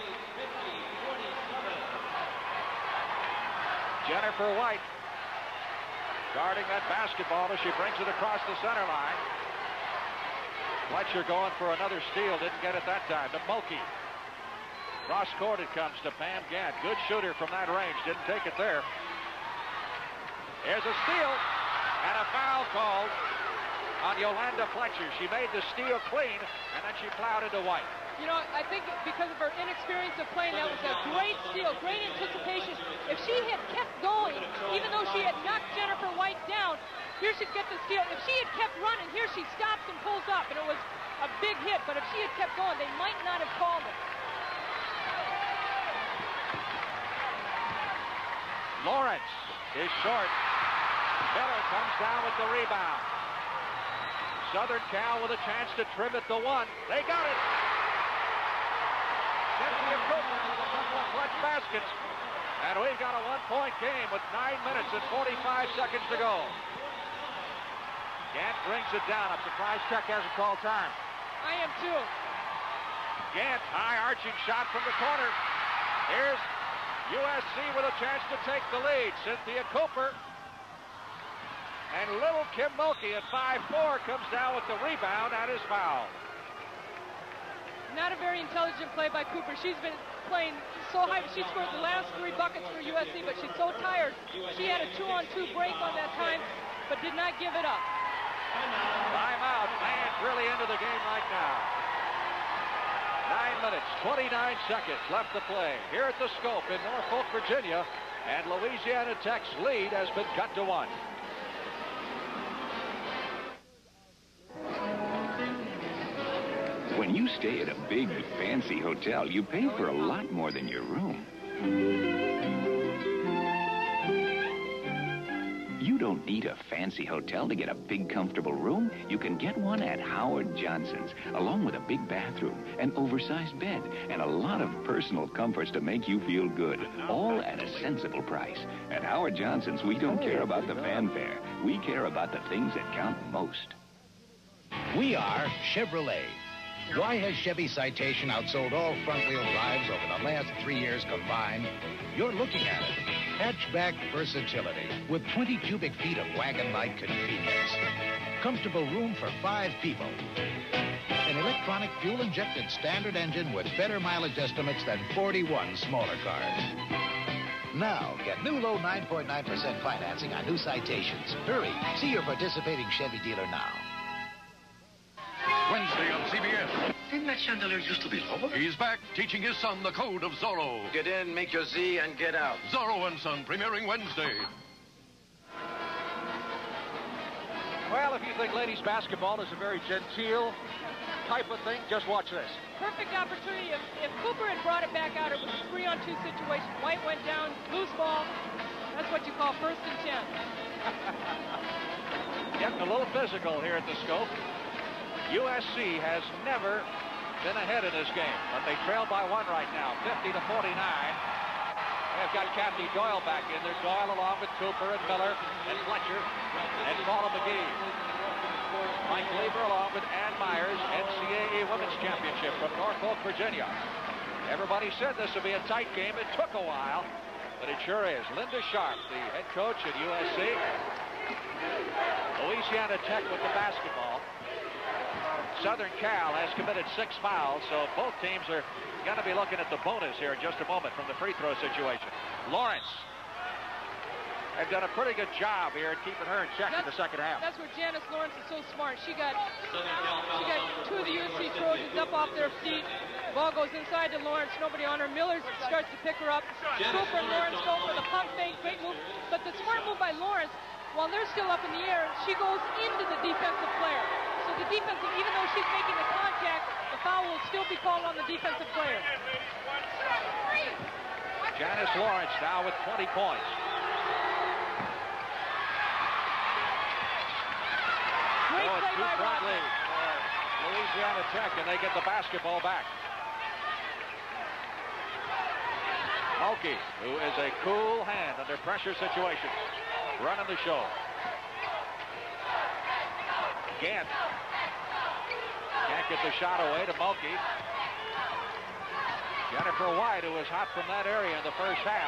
Jennifer White guarding that basketball as she brings it across the center line. Fletcher going for another steal. Didn't get it that time. To Mulkey. Cross court it comes to Pam Gant. Good shooter from that range. Didn't take it there. There's a steal and a foul called on Yolanda Fletcher. She made the steal clean, and then she plowed into White. You know, I think because of her inexperience of playing, that was a great steal, great anticipation. If she had kept going, even though she had knocked Jennifer White down, here she'd get the steal. If she had kept running, here she stops and pulls up, and it was a big hit. But if she had kept going, they might not have called it. Lawrence is short. Miller comes down with the rebound. Southern Cal with a chance to trim it to 1. They got it. Cynthia Cooper with a couple of clutch baskets. And we've got a 1-point game with 9 minutes and 45 seconds to go. Gant brings it down. I'm surprised Tech hasn't called time. I am too. Gant, high arching shot from the corner. Here's USC with a chance to take the lead. Cynthia Cooper. And little Kim Mulkey at 5'4" comes down with the rebound and is fouled. Not a very intelligent play by Cooper. She's been playing so high. She scored the last 3 buckets for USC, but she's so tired. She had a 2-on-2 break on that time, but did not give it up. Timeout. Man's really into the game right now. 9 minutes, 29 seconds left to play here at the Scope in Norfolk, Virginia, and Louisiana Tech's lead has been cut to 1. When you stay at a big, fancy hotel, you pay for a lot more than your room. You don't need a fancy hotel to get a big, comfortable room. You can get one at Howard Johnson's, along with a big bathroom, an oversized bed, and a lot of personal comforts to make you feel good, all at a sensible price. At Howard Johnson's, we don't care about the fanfare. We care about the things that count most. We are Chevrolet. Why has Chevy Citation outsold all front-wheel drives over the last 3 years combined? You're looking at it. Hatchback versatility with 20 cubic feet of wagon-like convenience. Comfortable room for 5 people. An electronic fuel-injected standard engine with better mileage estimates than 41 smaller cars. Now, get new low 9.9% financing on new Citations. Hurry, see your participating Chevy dealer now. Wednesday on CBS. Didn't that chandelier used to be lower? He's back, teaching his son the code of Zorro. Get in, make your Z, and get out. Zorro and Son, premiering Wednesday. Well, if you think ladies basketball is a very genteel type of thing, just watch this. Perfect opportunity. If Cooper had brought it back out, it was a 3-on-2 situation. White went down, loose ball. That's what you call 1st and 10. Getting a little physical here at the Scope. USC has never been ahead in this game, but they trail by 1 right now, 50-49. They've got Kathy Doyle back in there. Doyle along with Cooper and Miller and Fletcher and Paula McGee. Mike Lieber along with Ann Myers, NCAA Women's Championship from Norfolk, Virginia. Everybody said this would be a tight game. It took a while, but it sure is. Linda Sharp, the head coach at USC. Louisiana Tech with the basketball. Southern Cal has committed 6 fouls, so both teams are going to be looking at the bonus here in just a moment from the free throw situation. Lawrence. They've done a pretty good job here at keeping her in check in the second half. That's where Janice Lawrence is so smart. She got 2 of the USC Trojans up off their feet. Ball goes inside to Lawrence. Nobody on her. Miller starts to pick her up. Cooper and Lawrence go for the pump fake, great move. But the smart move by Lawrence, while they're still up in the air, she goes into the defensive player. So the defensive, even though she's making the contact, the foul will still be called on the defensive player. Janice Lawrence now with 20 points. Great play by Rodney. Louisiana Tech, and they get the basketball back. Mulkey, who is a cool hand under pressure situations, running the show. Gant can't get the shot away to Mulkey. Jennifer White, who was hot from that area in the first half.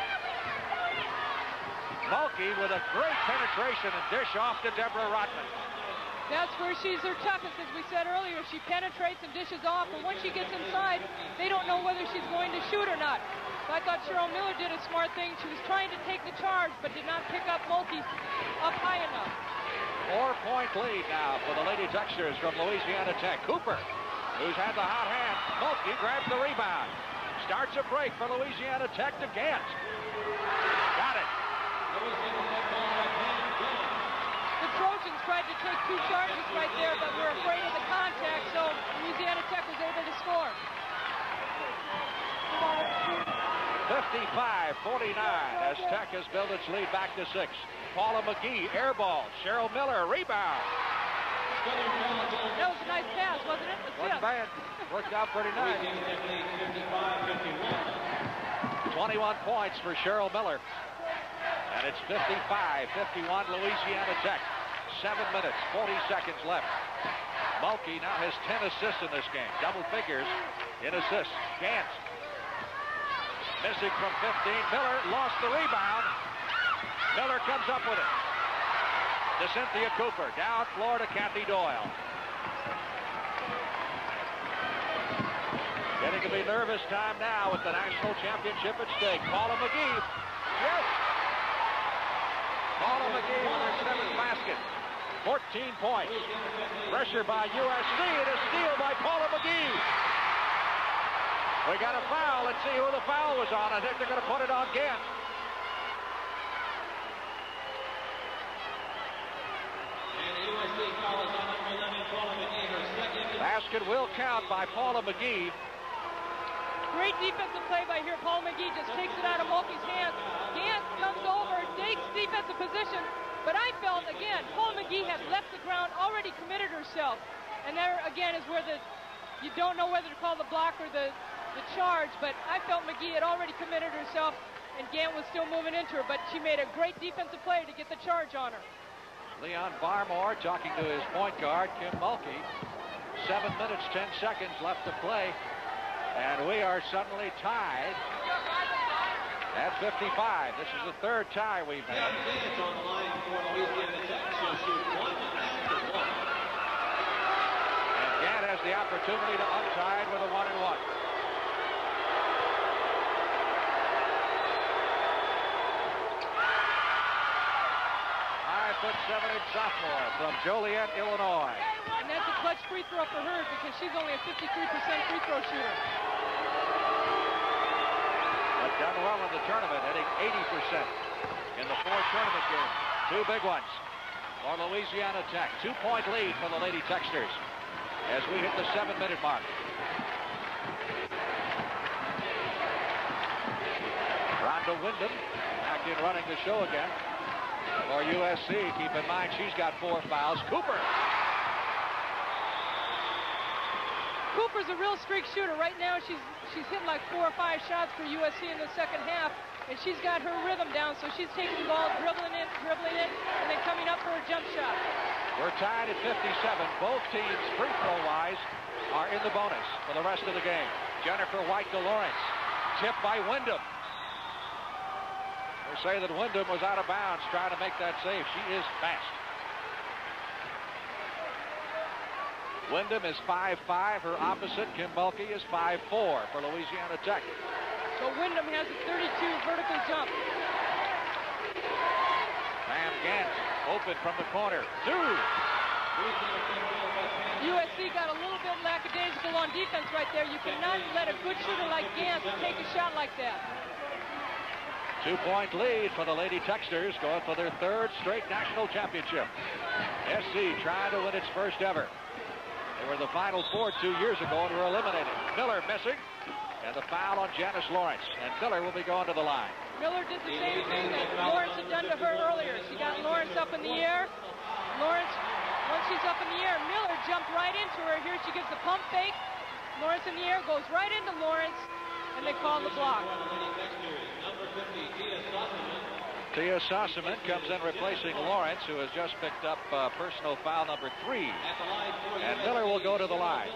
Mulkey with a great penetration and dish off to Deborah Rodman. That's where she's her toughest, as we said earlier. She penetrates and dishes off, but once she gets inside, they don't know whether she's going to shoot or not. So I thought Cheryl Miller did a smart thing. She was trying to take the charge, but did not pick up Mulkey up high enough. 4-point lead now for the Lady Texters from Louisiana Tech. Cooper, who's had the hot hand. Mulkey grabs the rebound. Starts a break for Louisiana Tech to Gant. Got it. The Trojans tried to take 2 charges right there, but were afraid of the contact, so Louisiana Tech was able to score. 55-49 as Tech has built its lead back to 6. Paula McGee, air ball. Cheryl Miller, rebound. That was a nice pass, wasn't it? Wasn't bad. Worked out pretty nice. 21 points for Cheryl Miller. And it's 55-51 Louisiana Tech. 7 minutes, 40 seconds left. Mulkey now has 10 assists in this game. Double figures in assists. Gant. Missing from 15. Miller lost the rebound. Miller comes up with it. To Cynthia Cooper. Down floor to Kathy Doyle. Getting to be nervous time now with the national championship at stake. Paula McGee. Yes. Paula McGee with her 7th basket. 14 points. Pressure by USC and a steal by Paula McGee. We got a foul. Let's see who the foul was on. I think they're going to put it on Gant. Basket will count by Paula McGee. Great defensive play by here. Paula McGee just takes it out of Mulkey's hands. Gant comes over, takes defensive position. But I felt, again, Paula McGee had left the ground, already committed herself. And there, again, is where you don't know whether to call the block or the charge. But I felt McGee had already committed herself, and Gant was still moving into her. But she made a great defensive play to get the charge on her. Leon Barmore talking to his point guard, Kim Mulkey. 7 minutes, 10 seconds left to play. And we are suddenly tied At 55, this is the third tie we've had. It's on the line for Louisiana Tech. She'll shoot 1 after 1. And Gant has the opportunity to untie it with a 1-and-1. .7-inch sophomore from Joliet, Illinois. And that's a clutch free throw for her because she's only a 53% free throw shooter. But done well in the tournament, hitting 80% in the 4 tournament games. 2 big ones for Louisiana Tech. 2-point lead for the Lady Techsters as we hit the 7-minute mark. Rhonda Wyndham back in running the show again. For USC, keep in mind she's got 4 fouls. Cooper's a real streak shooter. Right now she's hit like 4 or 5 shots for USC in the second half, and she's got her rhythm down, so she's taking the ball, dribbling it, and then coming up for her jump shot. We're tied at 57. Both teams, free throw-wise, are in the bonus for the rest of the game. Jennifer White to Lawrence. Tipped by Wyndham. They say that Wyndham was out of bounds trying to make that save. She is fast. Wyndham is 5'5". Her opposite, Kim Mulkey, is 5'4" for Louisiana Tech. So Wyndham has a 32 vertical jump. Pam Gant open from the corner. 2. USC got a little bit lackadaisical on defense right there. You cannot let a good shooter like Gant take a shot like that. 2-point lead for the Lady Techsters, going for their 3rd straight national championship. SC trying to win its first ever. They were in the Final Four 2 years ago and were eliminated. Miller missing, and the foul on Janice Lawrence. And Miller will be going to the line. Miller did the same thing that Lawrence had done to her earlier. She got Lawrence up in the air. Lawrence, once she's up in the air, Miller jumped right into her. Here she gives the pump fake. Lawrence in the air, goes right into Lawrence, and they call the block. Tia Sossaman comes in replacing Lawrence, who has just picked up personal foul number 3. And Miller will go to the line.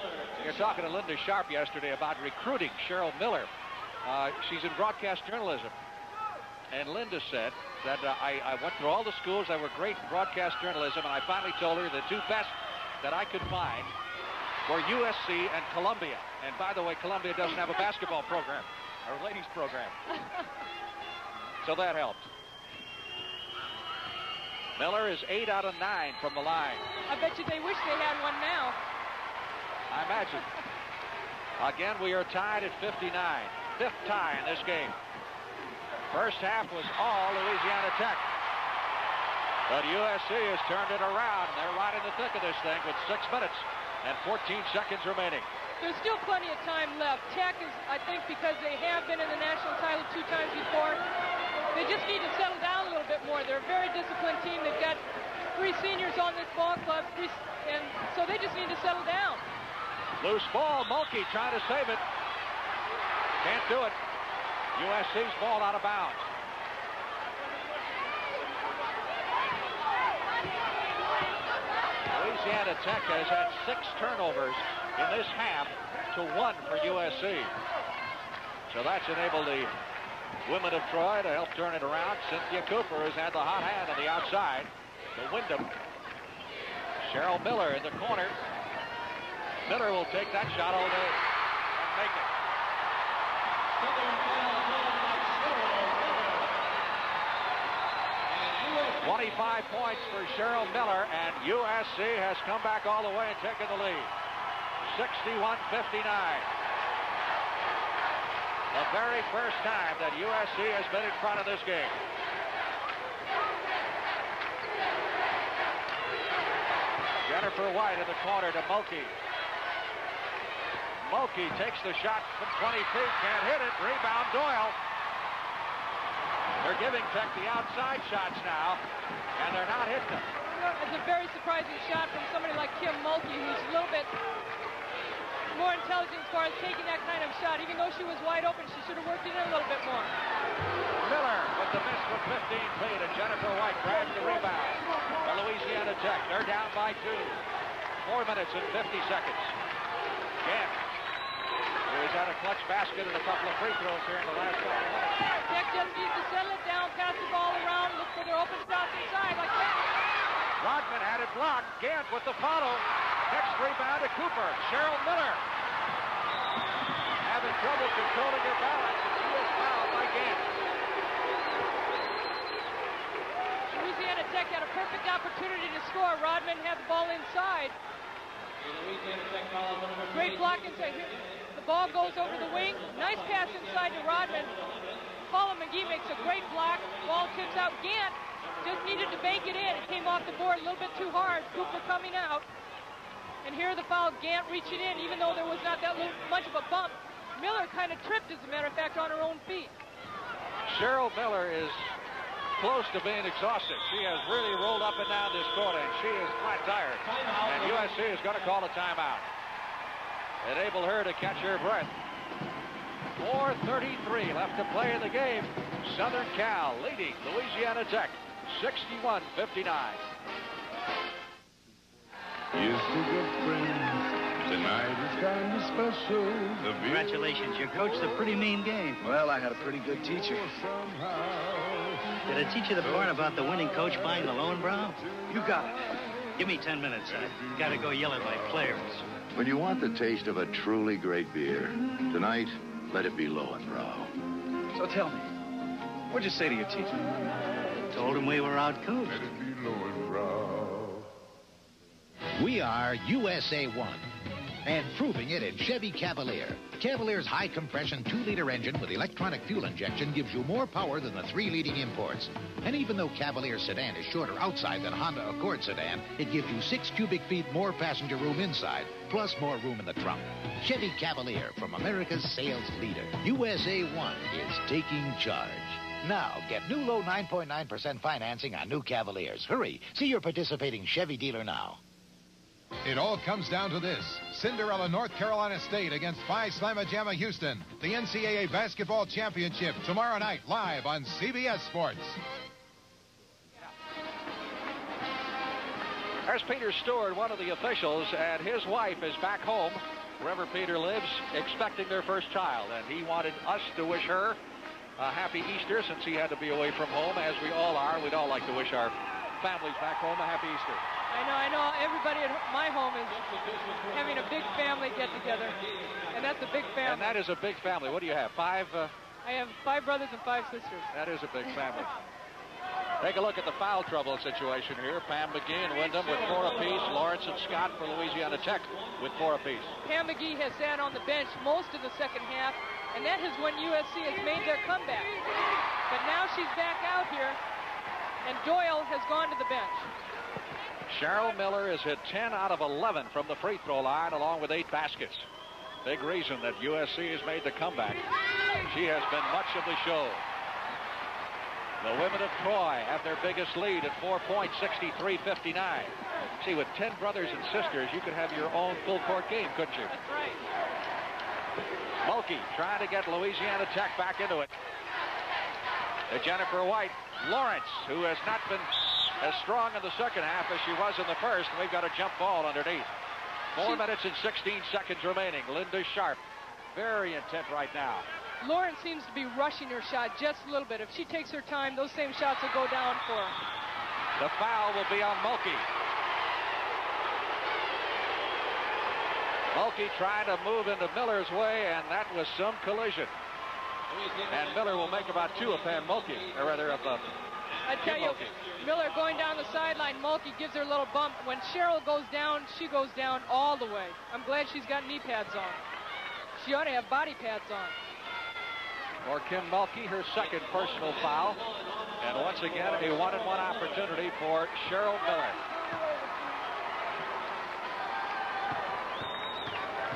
You're talking to Linda Sharp yesterday about recruiting Cheryl Miller. She's in broadcast journalism. And Linda said that I went through all the schools that were great in broadcast journalism, and I finally told her the 2 best that I could find were USC and Columbia. And by the way, Columbia doesn't have a basketball program, or ladies program. So that helped. Miller is 8 out of 9 from the line. I bet you they wish they had one now. I imagine. Again, we are tied at 59. 5th tie in this game. First half was all Louisiana Tech. But USC has turned it around. They're right in the thick of this thing with 6 minutes and 14 seconds remaining. There's still plenty of time left. Tech is, I think, because they have been in the national title 2 times before, they just need to settle down a little bit more. They're a very disciplined team. They've got 3 seniors on this ball club, and so they just need to settle down. Loose ball. Mulkey trying to save it. Can't do it. USC's ball out of bounds. Louisiana Tech has had 6 turnovers in this half to 1 for USC. So that's enabled the women of Troy to help turn it around. Cynthia Cooper has had the hot hand on the outside to Wyndham. Cheryl Miller in the corner. Miller will take that shot all day and make it. 25 points for Cheryl Miller, and USC has come back all the way and taken the lead. 61-59. The very first time that USC has been in front of this game. Jennifer White in the corner to Mulkey. Mulkey takes the shot from 20 feet, can't hit it. Rebound Doyle. They're giving Tech the outside shots now, and they're not hitting them. It's a very surprising shot from somebody like Kim Mulkey, who's a little bit more intelligent as far as taking that kind of shot. Even though she was wide open, she should have worked it in a little bit more. Miller with the miss with 15 feet, and Jennifer White grabs the rebound for Louisiana Tech. They're down by 2. 4 minutes and 50 seconds. Gant is at a clutch basket and a couple of free throws here in the last couple of minutes. Tech just needs to settle it down, pass the ball around, look for their open spots inside like that. Rodman had it blocked. Gant with the follow. Next rebound to Cooper. Cheryl Miller having trouble controlling her balance, and she is fouled by Gant. Louisiana Tech had a perfect opportunity to score. Rodman had the ball inside. Great block inside. The ball goes over the wing. Nice pass inside to Rodman. Paula McGee makes a great block. Ball tips out. Gant just needed to bank it in. It came off the board a little bit too hard. Cooper coming out. And here the foul. Gant reaching in, even though there was not that much of a bump. Miller kind of tripped, as a matter of fact, on her own feet. Cheryl Miller is close to being exhausted. She has really rolled up and down this court, and she is flat tired. And USC is going to call a timeout. Enable her to catch her breath. 4:33 left to play in the game. Southern Cal leading Louisiana Tech 61-59. Here's to good friends. Tonight is kind of special. Congratulations, you coached a pretty mean game. Well, I had a pretty good teacher. Did I teach you the part about the winning coach buying the Lowenbrow? You got it. Give me 10 minutes. I gotta go yell at my players. When you want the taste of a truly great beer, tonight, let it be Lowenbrow. So tell me, what'd you say to your teacher? Told him we were out-coached. Let it be Lowenbrow. We are USA 1. And proving it in Chevy Cavalier. Cavalier's high-compression 2-liter engine with electronic fuel injection gives you more power than the 3 leading imports. And even though Cavalier sedan is shorter outside than Honda Accord sedan, it gives you 6 cubic feet more passenger room inside, plus more room in the trunk. Chevy Cavalier, from America's sales leader. USA 1 is taking charge. Now, get new low 9.9% financing on new Cavaliers. Hurry, see your participating Chevy dealer now. It all comes down to this. Cinderella North Carolina State against Phi Slamma Jamma Houston. The NCAA Basketball Championship tomorrow night live on CBS Sports. There's Peter Stewart, one of the officials, and his wife is back home, wherever Peter lives, expecting their first child. And he wanted us to wish her a happy Easter since he had to be away from home, as we all are. We'd all like to wish our families back home a happy Easter. I know. Everybody at my home is having a big family get-together, and that's a big family. And that is a big family. What do you have, 5? I have 5 brothers and 5 sisters. That is a big family. Take a look at the foul trouble situation here. Pam McGee and Wyndham with 4 apiece. Lawrence and Scott for Louisiana Tech with 4 apiece. Pam McGee has sat on the bench most of the second half, and that is when USC has made their comeback. But now she's back out here, and Doyle has gone to the bench. Cheryl Miller has hit 10 out of 11 from the free throw line, along with 8 baskets. Big reason that USC has made the comeback. She has been much of the show. The women of Troy have their biggest lead at 4 points, 63-59. See, with 10 brothers and sisters, you could have your own full-court game, couldn't you? That's right. Mulkey trying to get Louisiana Tech back into it. To Jennifer White. Lawrence, who has not been as strong in the second half as she was in the first. We've got a jump ball underneath. 4 minutes and 16 seconds remaining. Linda Sharp, very intent right now. Lawrence seems to be rushing her shot just a little bit. If she takes her time, those same shots will go down for her. The foul will be on Mulkey. Mulkey trying to move into Miller's way, and that was some collision. And Miller will make about 2 of Pam Mulkey, or rather of I tell you, Miller going down the sideline, Mulkey gives her a little bump. When Cheryl goes down, she goes down all the way. I'm glad she's got knee pads on. She ought to have body pads on. For Kim Mulkey, her second personal foul. And once again, a 1-and-1 opportunity for Cheryl Miller.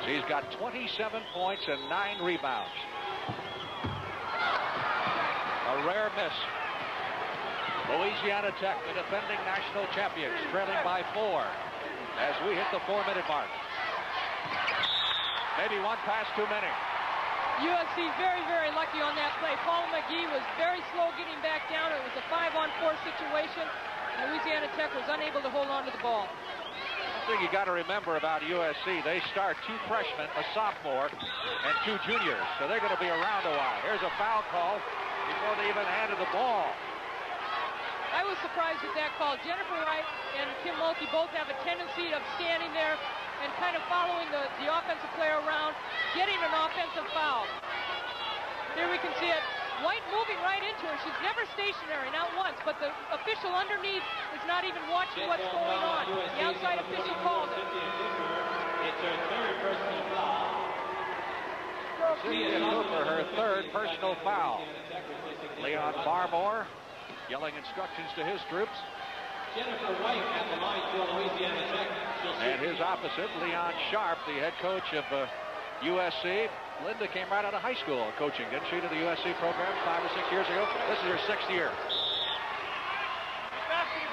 She's got 27 points and 9 rebounds. A rare miss. Louisiana Tech, the defending national champions, trailing by 4 as we hit the 4-minute mark. Maybe one pass too many. USC very, very lucky on that play. Paula McGee was very slow getting back down. It was a 5-on-4 situation. Louisiana Tech was unable to hold on to the ball. thing you got to remember about USC, they start 2 freshmen, a sophomore, and 2 juniors. So they're going to be around a while. Here's a foul call before they even handed the ball. I was surprised with that call. Jennifer Wright and Kim Mulkey both have a tendency of standing there and kind of following the offensive player around, getting an offensive foul. Here we can see it. White moving right into her. She's never stationary, not once, but the official underneath is not even watching what's going on. The outside official calls it. It's her 3rd personal foul. Cynthia Cooper, her 3rd personal foul. Leon Barmore yelling instructions to his troops. Jennifer White at the line for Louisiana Tech. And his opposite, Leon Sharp, the head coach of USC. Linda came right out of high school coaching, didn't she, to the USC program 5 or 6 years ago? This is her 6th year.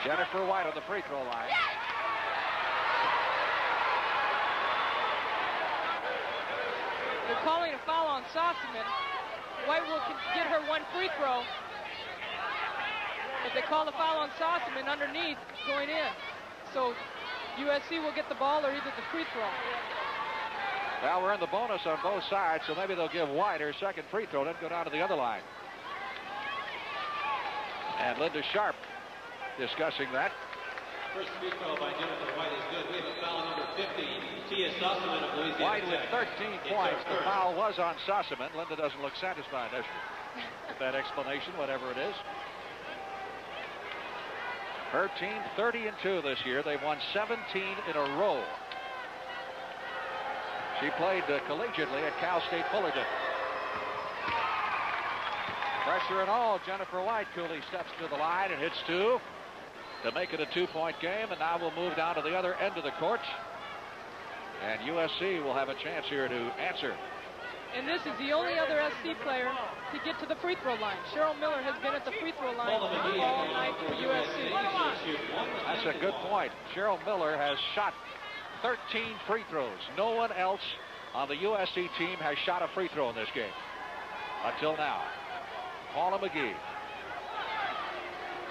Jennifer White on the free throw line. They're calling a foul on Sossaman. White will get her 1 free throw. But they call the foul on Sossaman underneath going in. So USC will get the ball or either the free throw. Well, we're in the bonus on both sides, so maybe they'll give White her 2nd free throw, then go down to the other line. And Linda Sharp discussing that. First free throw by Jennifer White is good. We have a foul number 50. Tia Sossaman of Louisiana White with Tech. 13 points. The foul was on Sossaman. Linda doesn't look satisfied, does she? With that explanation, whatever it is. Her team 30-2 this year. They've won 17 in a row. She played collegiately at Cal State Fullerton. Pressure and all, Jennifer White coolly steps to the line and hits 2 to make it a 2-point game. And now we'll move down to the other end of the court. And USC will have a chance here to answer. And this is the only other SC player to get to the free throw line. Cheryl Miller has been at the free throw line all night for USC. That's a good point. Cheryl Miller has shot 13 free throws. No one else on the USC team has shot a free throw in this game until now. Paula McGee,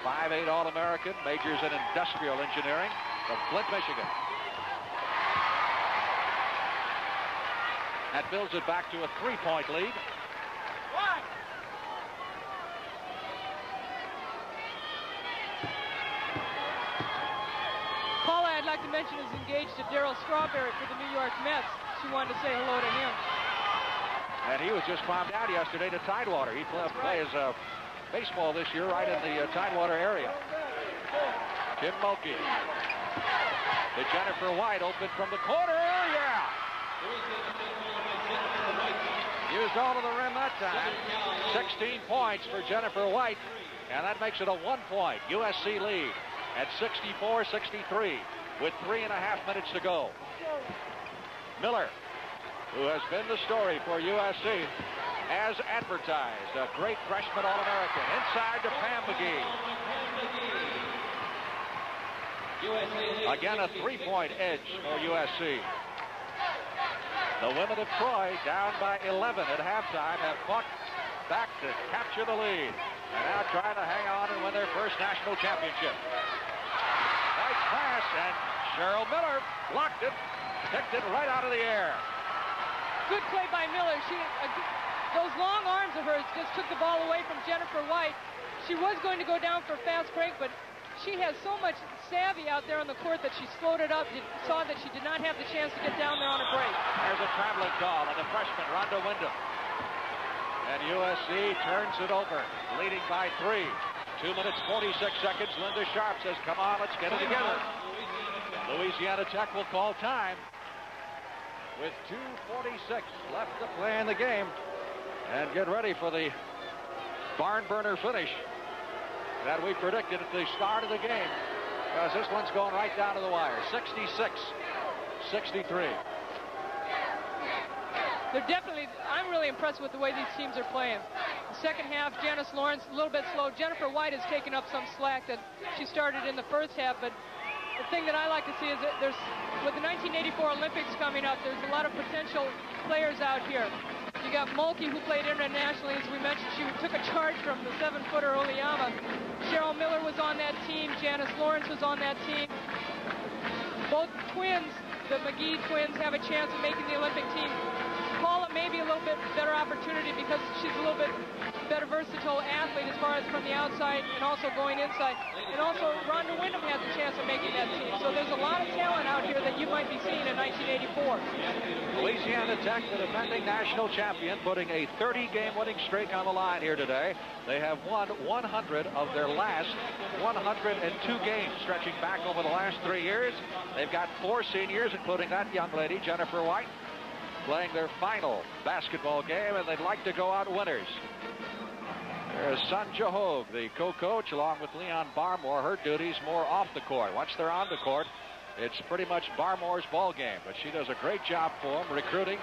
5'8" All-American, majors in industrial engineering from Flint, Michigan. That builds it back to a 3-point lead. Paula, I'd like to mention, is engaged to Darryl Strawberry for the New York Mets. She wanted to say hello to him. And he was just farmed out yesterday to Tidewater. He plays baseball this year right in the Tidewater area. Kim Mulkey to Jennifer White, open from the corner. Yeah! Used all of the rim that time. 16 points for Jennifer White, and that makes it a 1-point USC lead at 64-63 with 3.5 minutes to go. Miller, who has been the story for USC, as advertised, a great freshman All-American. Inside to Pam McGee. Again, a 3-point edge for USC. The women of Troy, down by 11 at halftime, have fought back to capture the lead. And now trying to hang on and win their first national championship. Nice pass, and Cheryl Miller blocked it, kicked it right out of the air. Good play by Miller. Those long arms of hers just took the ball away from Jennifer White. She was going to go down for a fast break, but she has so much savvy out there on the court that she slowed it up, saw that she did not have the chance to get down there on a break. There's a traveling call on the freshman, Rhonda Wyndham. And USC turns it over, leading by 3. 2 minutes, 46 seconds. Linda Sharp says, come on, let's get it together. Louisiana Tech will call time with 2:46 left to play in the game. And get ready for the barn burner finish that we predicted at the start of the game, because this one's going right down to the wire. 66-63. I'm really impressed with the way these teams are playing. The second half, Janice Lawrence a little bit slow. Jennifer White has taken up some slack that she started in the first half, but the thing that I like to see is that with the 1984 Olympics coming up, there's a lot of potential players out here. You got Mulkey, who played internationally, as we mentioned. She took a charge from the 7-footer Oliyama. Cheryl Miller was on that team. Janice Lawrence was on that team. both twins, the McGee twins, have a chance of making the Olympic team. Paula may be a little bit better opportunity because she's a little bit better versatile athlete as far as from the outside and also going inside. And also Rhonda Wyndham has a chance of making that team. So there's a lot of talent out here that you might be seeing in 1984. Louisiana Tech, the defending national champion, putting a 30-game winning streak on the line here today. They have won 100 of their last 102 games, stretching back over the last 3 years. They've got 4 seniors, including that young lady, Jennifer White, playing their final basketball game, and they'd like to go out winners. There's Sanja Hogue, the co-coach, along with Leon Barmore. Her duties more off the court. Once they're on the court, it's pretty much Barmore's ball game, but she does a great job for them, recruiting,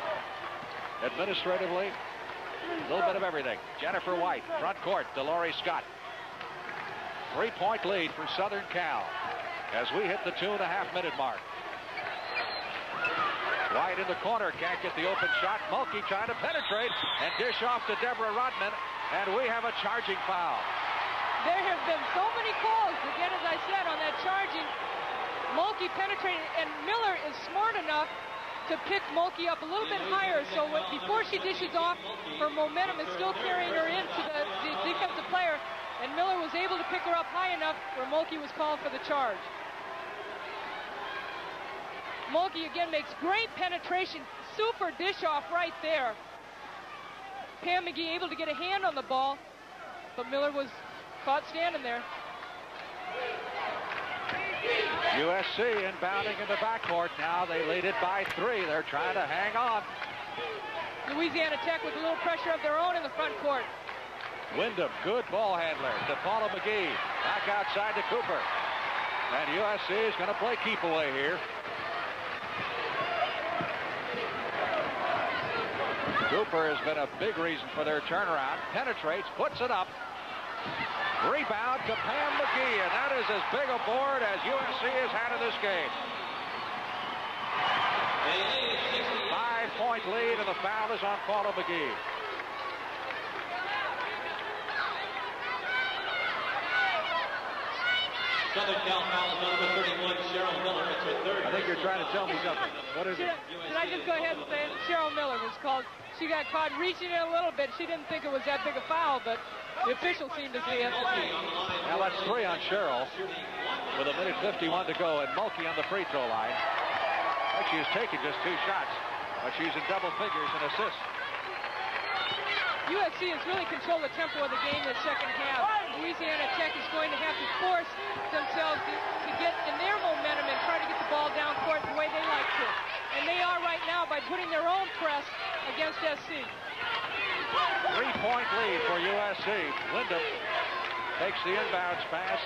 administratively, a little bit of everything. Jennifer White, front court, Delores Scott. 3-point lead for Southern Cal as we hit the 2.5-minute mark. White in the corner, can't get the open shot. Mulkey trying to penetrate and dish off to Deborah Rodman, and we have a charging foul. There have been so many calls, again, as I said, on that charging. Mulkey penetrated, and Miller is smart enough to pick Mulkey up a little bit higher, so before she dishes off, her momentum is still carrying her into the defensive player, and Miller was able to pick her up high enough where Mulkey was called for the charge. Mulkey again makes great penetration, super dish off right there. Pam McGee able to get a hand on the ball, but Miller was caught standing there. USC inbounding in the backcourt now. They lead it by 3. They're trying to hang on. Louisiana Tech with a little pressure of their own in the front court. Wyndham, good ball handler to Paula McGee. Back outside to Cooper. And USC is going to play keep away here. Cooper has been a big reason for their turnaround. Penetrates, puts it up. Rebound to Pam McGee, and that is as big a board as USC has had in this game. 5-point lead, and the foul is on Paula McGee. Southern Cal foul is number 31, Cheryl Miller. It's her third. I think you're trying to tell me something. What is it? Should I just go ahead and say it? Cheryl Miller was called. She got caught reaching in a little bit. She didn't think it was that big a foul, but the official seemed to see it. Now that's 3 on Cheryl with 1:51 to go, and Mulkey on the free throw line. She has taken just 2 shots, but she's in double figures in assists. USC has really controlled the tempo of the game this second half. Louisiana Tech is going to have to force themselves to get in their momentum and try to get the ball down court the way they like to. And they are right now by putting their own press against SC. 3-point lead for USC. Wyndham takes the inbounds pass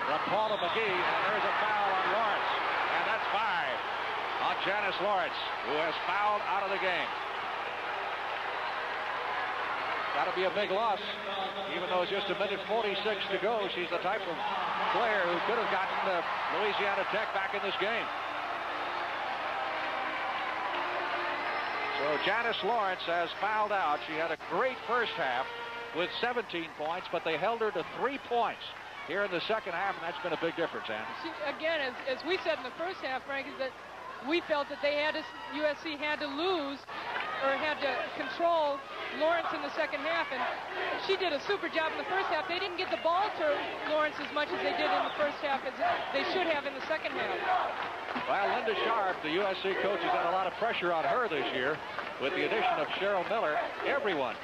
from Paula McGee, and there's a foul on Lawrence. And that's 5 on Janice Lawrence, who has fouled out of the game. Got to be a big loss, even though it's just 1:46 to go. She's the type of player who could have gotten Louisiana Tech back in this game. So Janice Lawrence has fouled out. She had a great first half with 17 points, but they held her to 3 points here in the second half, and that's been a big difference, Ann. Again, as we said in the first half, Frank, is that we felt that USC had to lose or had to control Lawrence in the second half, and she did a super job in the first half. They didn't get the ball to Lawrence as much as they did in the first half as they should have in the second half. Well, Linda Sharp, the USC coach, has got a lot of pressure on her this year with the addition of Cheryl Miller. Everyone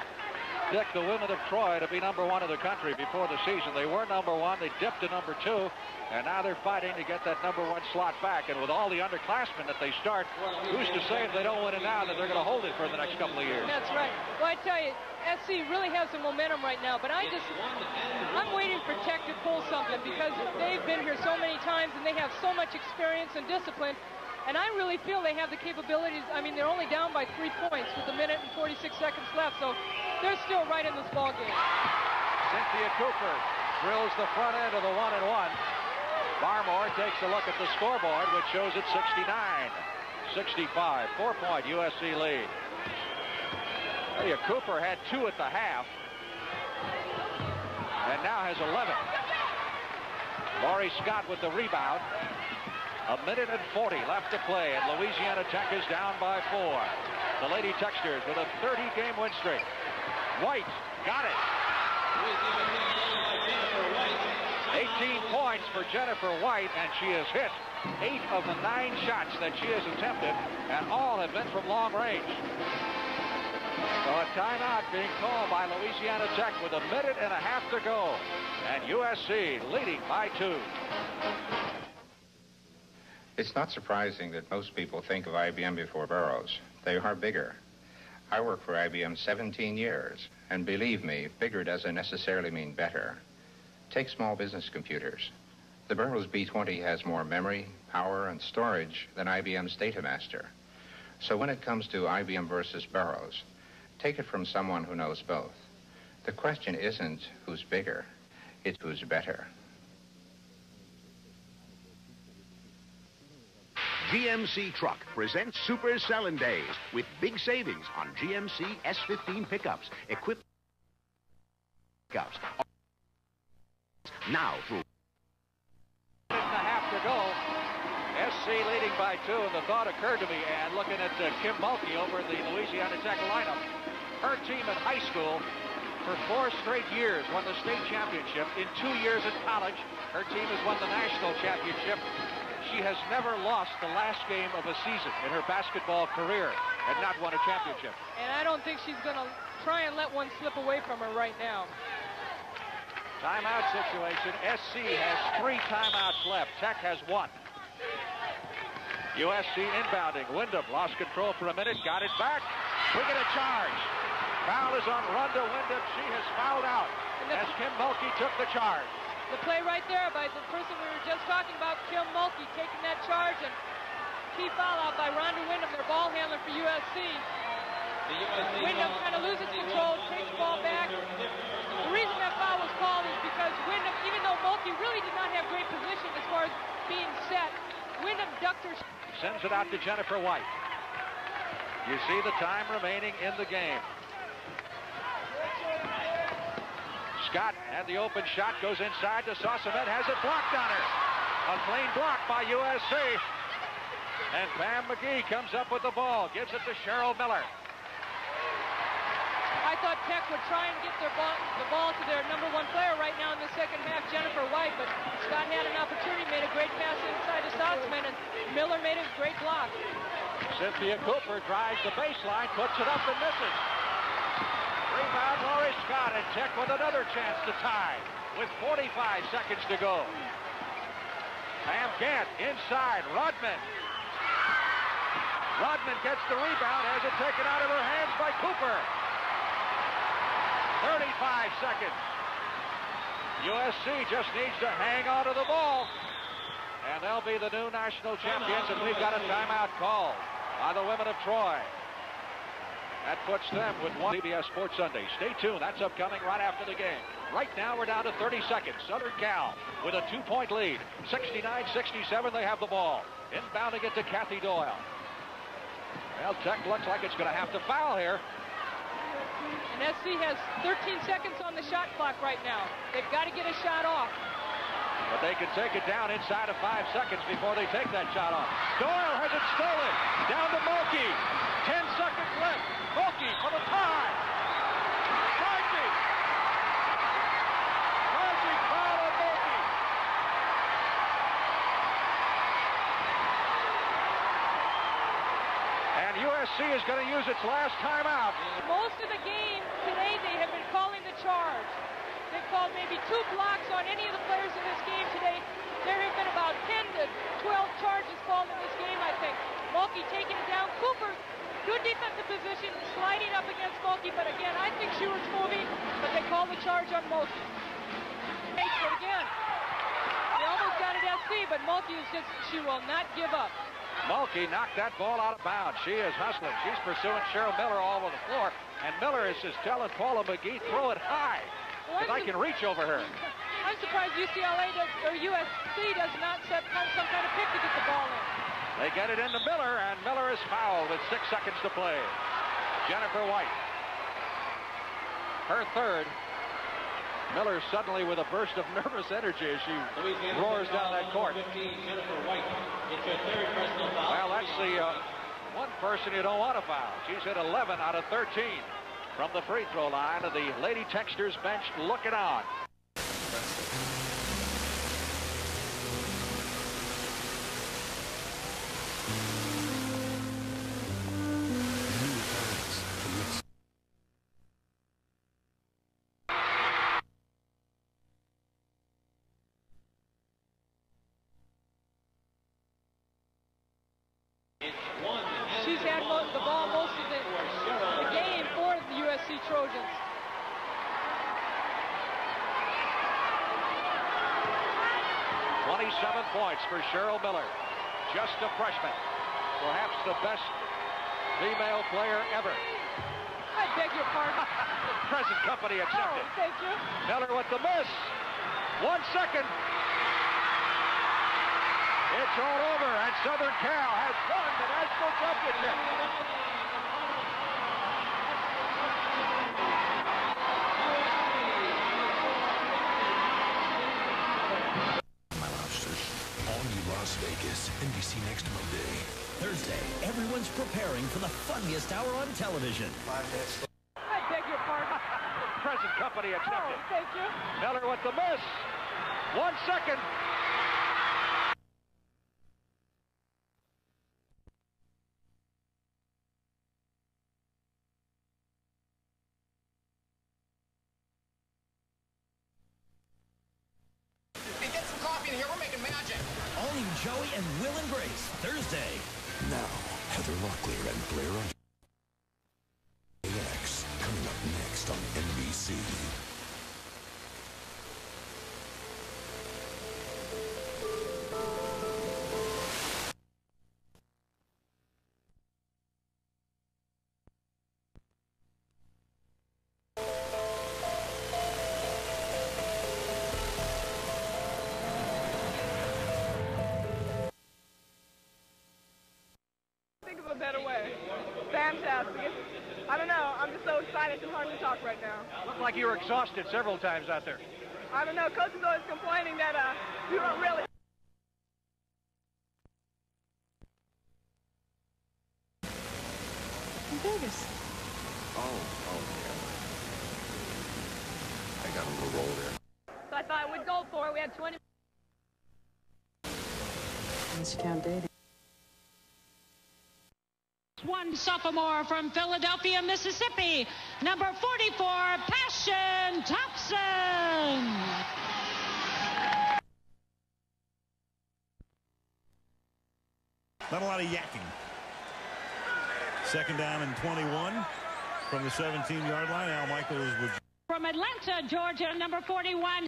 picked the women of Troy to be #1 in the country before the season. They were #1. They dipped to #2. And now they're fighting to get that #1 slot back. And with all the underclassmen that they start, who's to say if they don't win it now that they're going to hold it for the next couple of years? That's right. Well, I tell you, SC really has some momentum right now. But I'm waiting for Tech to pull something because they've been here so many times and they have so much experience and discipline. And I really feel they have the capabilities. I mean, they're only down by 3 points with 1:46 left. So they're still right in this ball game. Cynthia Cooper drills the front end of the 1-and-1. Barmore takes a look at the scoreboard, which shows it 69-65. 4-point USC lead. Cynthia Cooper had 2 at the half, and now has 11. Laurie Scott with the rebound. A minute and 40 left to play, and Louisiana Tech is down by 4. The Lady Techsters with a 30-game win streak. White got it. 18 points for Jennifer White, and she has hit 8 of the 9 shots that she has attempted, and all have been from long range. So a timeout being called by Louisiana Tech with a minute and a half to go, and USC leading by 2. It's not surprising that most people think of IBM before Burroughs. They are bigger. I worked for IBM 17 years, and believe me, bigger doesn't necessarily mean better. Take small business computers. The Burroughs B20 has more memory, power, and storage than IBM's Datamaster. So when it comes to IBM versus Burroughs, take it from someone who knows both. The question isn't who's bigger, it's who's better. GMC Truck presents Super Selling Days with big savings on GMC S15 pickups, equipped pickups. Now through. Minute and a half to go. SC leading by 2, and the thought occurred to me, and looking at Kim Mulkey over the Louisiana Tech lineup, her team in high school for 4 straight years won the state championship. In 2 years in college, her team has won the national championship. She has never lost the last game of a season in her basketball career and not won a championship. And I don't think she's going to try and let one slip away from her right now. Timeout situation. SC has 3 timeouts left. Tech has 1. USC inbounding. Wyndham lost control for a minute, got it back. We get a charge. Foul is on Rhonda Wyndham. She has fouled out as Kim Mulkey took the charge. The play right there by the person we were just talking about, Kim Mulkey, taking that charge, and key foul out by Rhonda Wyndham, their ball handler for USC. Wyndham kind of loses control, takes the ball back. The reason that foul was called is because Wyndham, even though Mulkey really did not have great position as far as being set, Wyndham ducked her. Sends it out to Jennifer White. You see the time remaining in the game. Scott had the open shot, goes inside to Saucemet, has it blocked on her. A clean block by USC. And Pam McGee comes up with the ball, gives it to Cheryl Miller. I thought Tech would try and get the ball to their #1 player right now in the second half, Jennifer White, but Scott had an opportunity, made a great pass inside to Saucemet, and Miller made a great block. Cynthia Cooper drives the baseline, puts it up and misses. Rebound, Lori Scott, and Tech with another chance to tie with 45 seconds to go. Pam Gant inside, Rodman. Rodman gets the rebound, has it taken out of her hands by Cooper. 35 seconds. USC just needs to hang on to the ball. And they'll be the new national champions, and we've got a timeout called by the women of Troy. That puts them with 1 CBS Sports Sunday. Stay tuned. That's upcoming right after the game. Right now, we're down to 30 seconds. Southern Cal with a 2-point lead. 69-67, they have the ball. Inbounding it to Kathy Doyle. Well, Tech looks like it's going to have to foul here. And SC has 13 seconds on the shot clock right now. They've got to get a shot off. But they can take it down inside of 5 seconds before they take that shot off. Doyle has it stolen. Down to Mulkey. 10 seconds left. Mulkey for the tie. Rising. Rising foul on Mulkey. And USC is going to use its last timeout. Most of the game today, they have been calling the charge. They've called maybe 2 blocks on any of the players in this game today. There have been about 10 to 12 charges called in this game, I think. Mulkey taking it down. Cooper, good defensive position, sliding up against Mulkey, but again, I think she was moving, but they called the charge on Mulkey. But again, they almost got it SC, but Mulkey is just, she will not give up. Mulkey knocked that ball out of bounds. She is hustling. She's pursuing Cheryl Miller all over the floor, and Miller is just telling Paula McGee, throw it high, because I can reach over her. I'm surprised UCLA does, or USC does not set some kind of pick to get the ball in. They get it into Miller, and Miller is fouled with 6 seconds to play. Jennifer White, her third. Miller suddenly with a burst of nervous energy as she roars down that court. Well, that's the one person you don't want to foul. She's hit 11 out of 13 from the free throw line, and the Lady Techsters bench looking on. She's had the ball most of the game for the USC Trojans. "27 points for Cheryl Miller, just a freshman, perhaps the best female player ever." I beg your pardon. Present company accepted. Oh, thank you. Miller with the miss. 1 second. It's all over, and Southern Cal has won the national championship. My lobsters. All new Las Vegas. NBC next Monday. Thursday, everyone's preparing for the funniest hour on television. 5 minutes. I beg your pardon. Present company accepted. Oh, thank you. Miller with the miss. 1 second. All new Joey and Will and Grace, Thursday. Now, Heather Locklear and Blair on AX coming up next on NBC. Think of a better way. Fantastic. I don't know. I'm just so excited. It's hard to talk right now. Looked like you were exhausted several times out there. I don't know. Coach is always complaining that you don't really. In Vegas. Oh, yeah. I got a little roll there. So I thought we'd go for it. We had 20. Let's count dating. One sophomore from Philadelphia, Mississippi, number 44, Passion Thompson. Not a lot of yakking. Second down and 21 from the 17-yard line. Al Michaels with. From Atlanta, Georgia, number 41.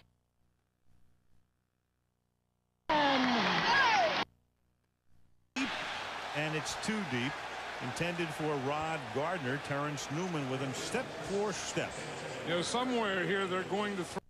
And it's too deep. Intended for Rod Gardner. Terrence Newman with him step for step. You know, somewhere here they're going to throw.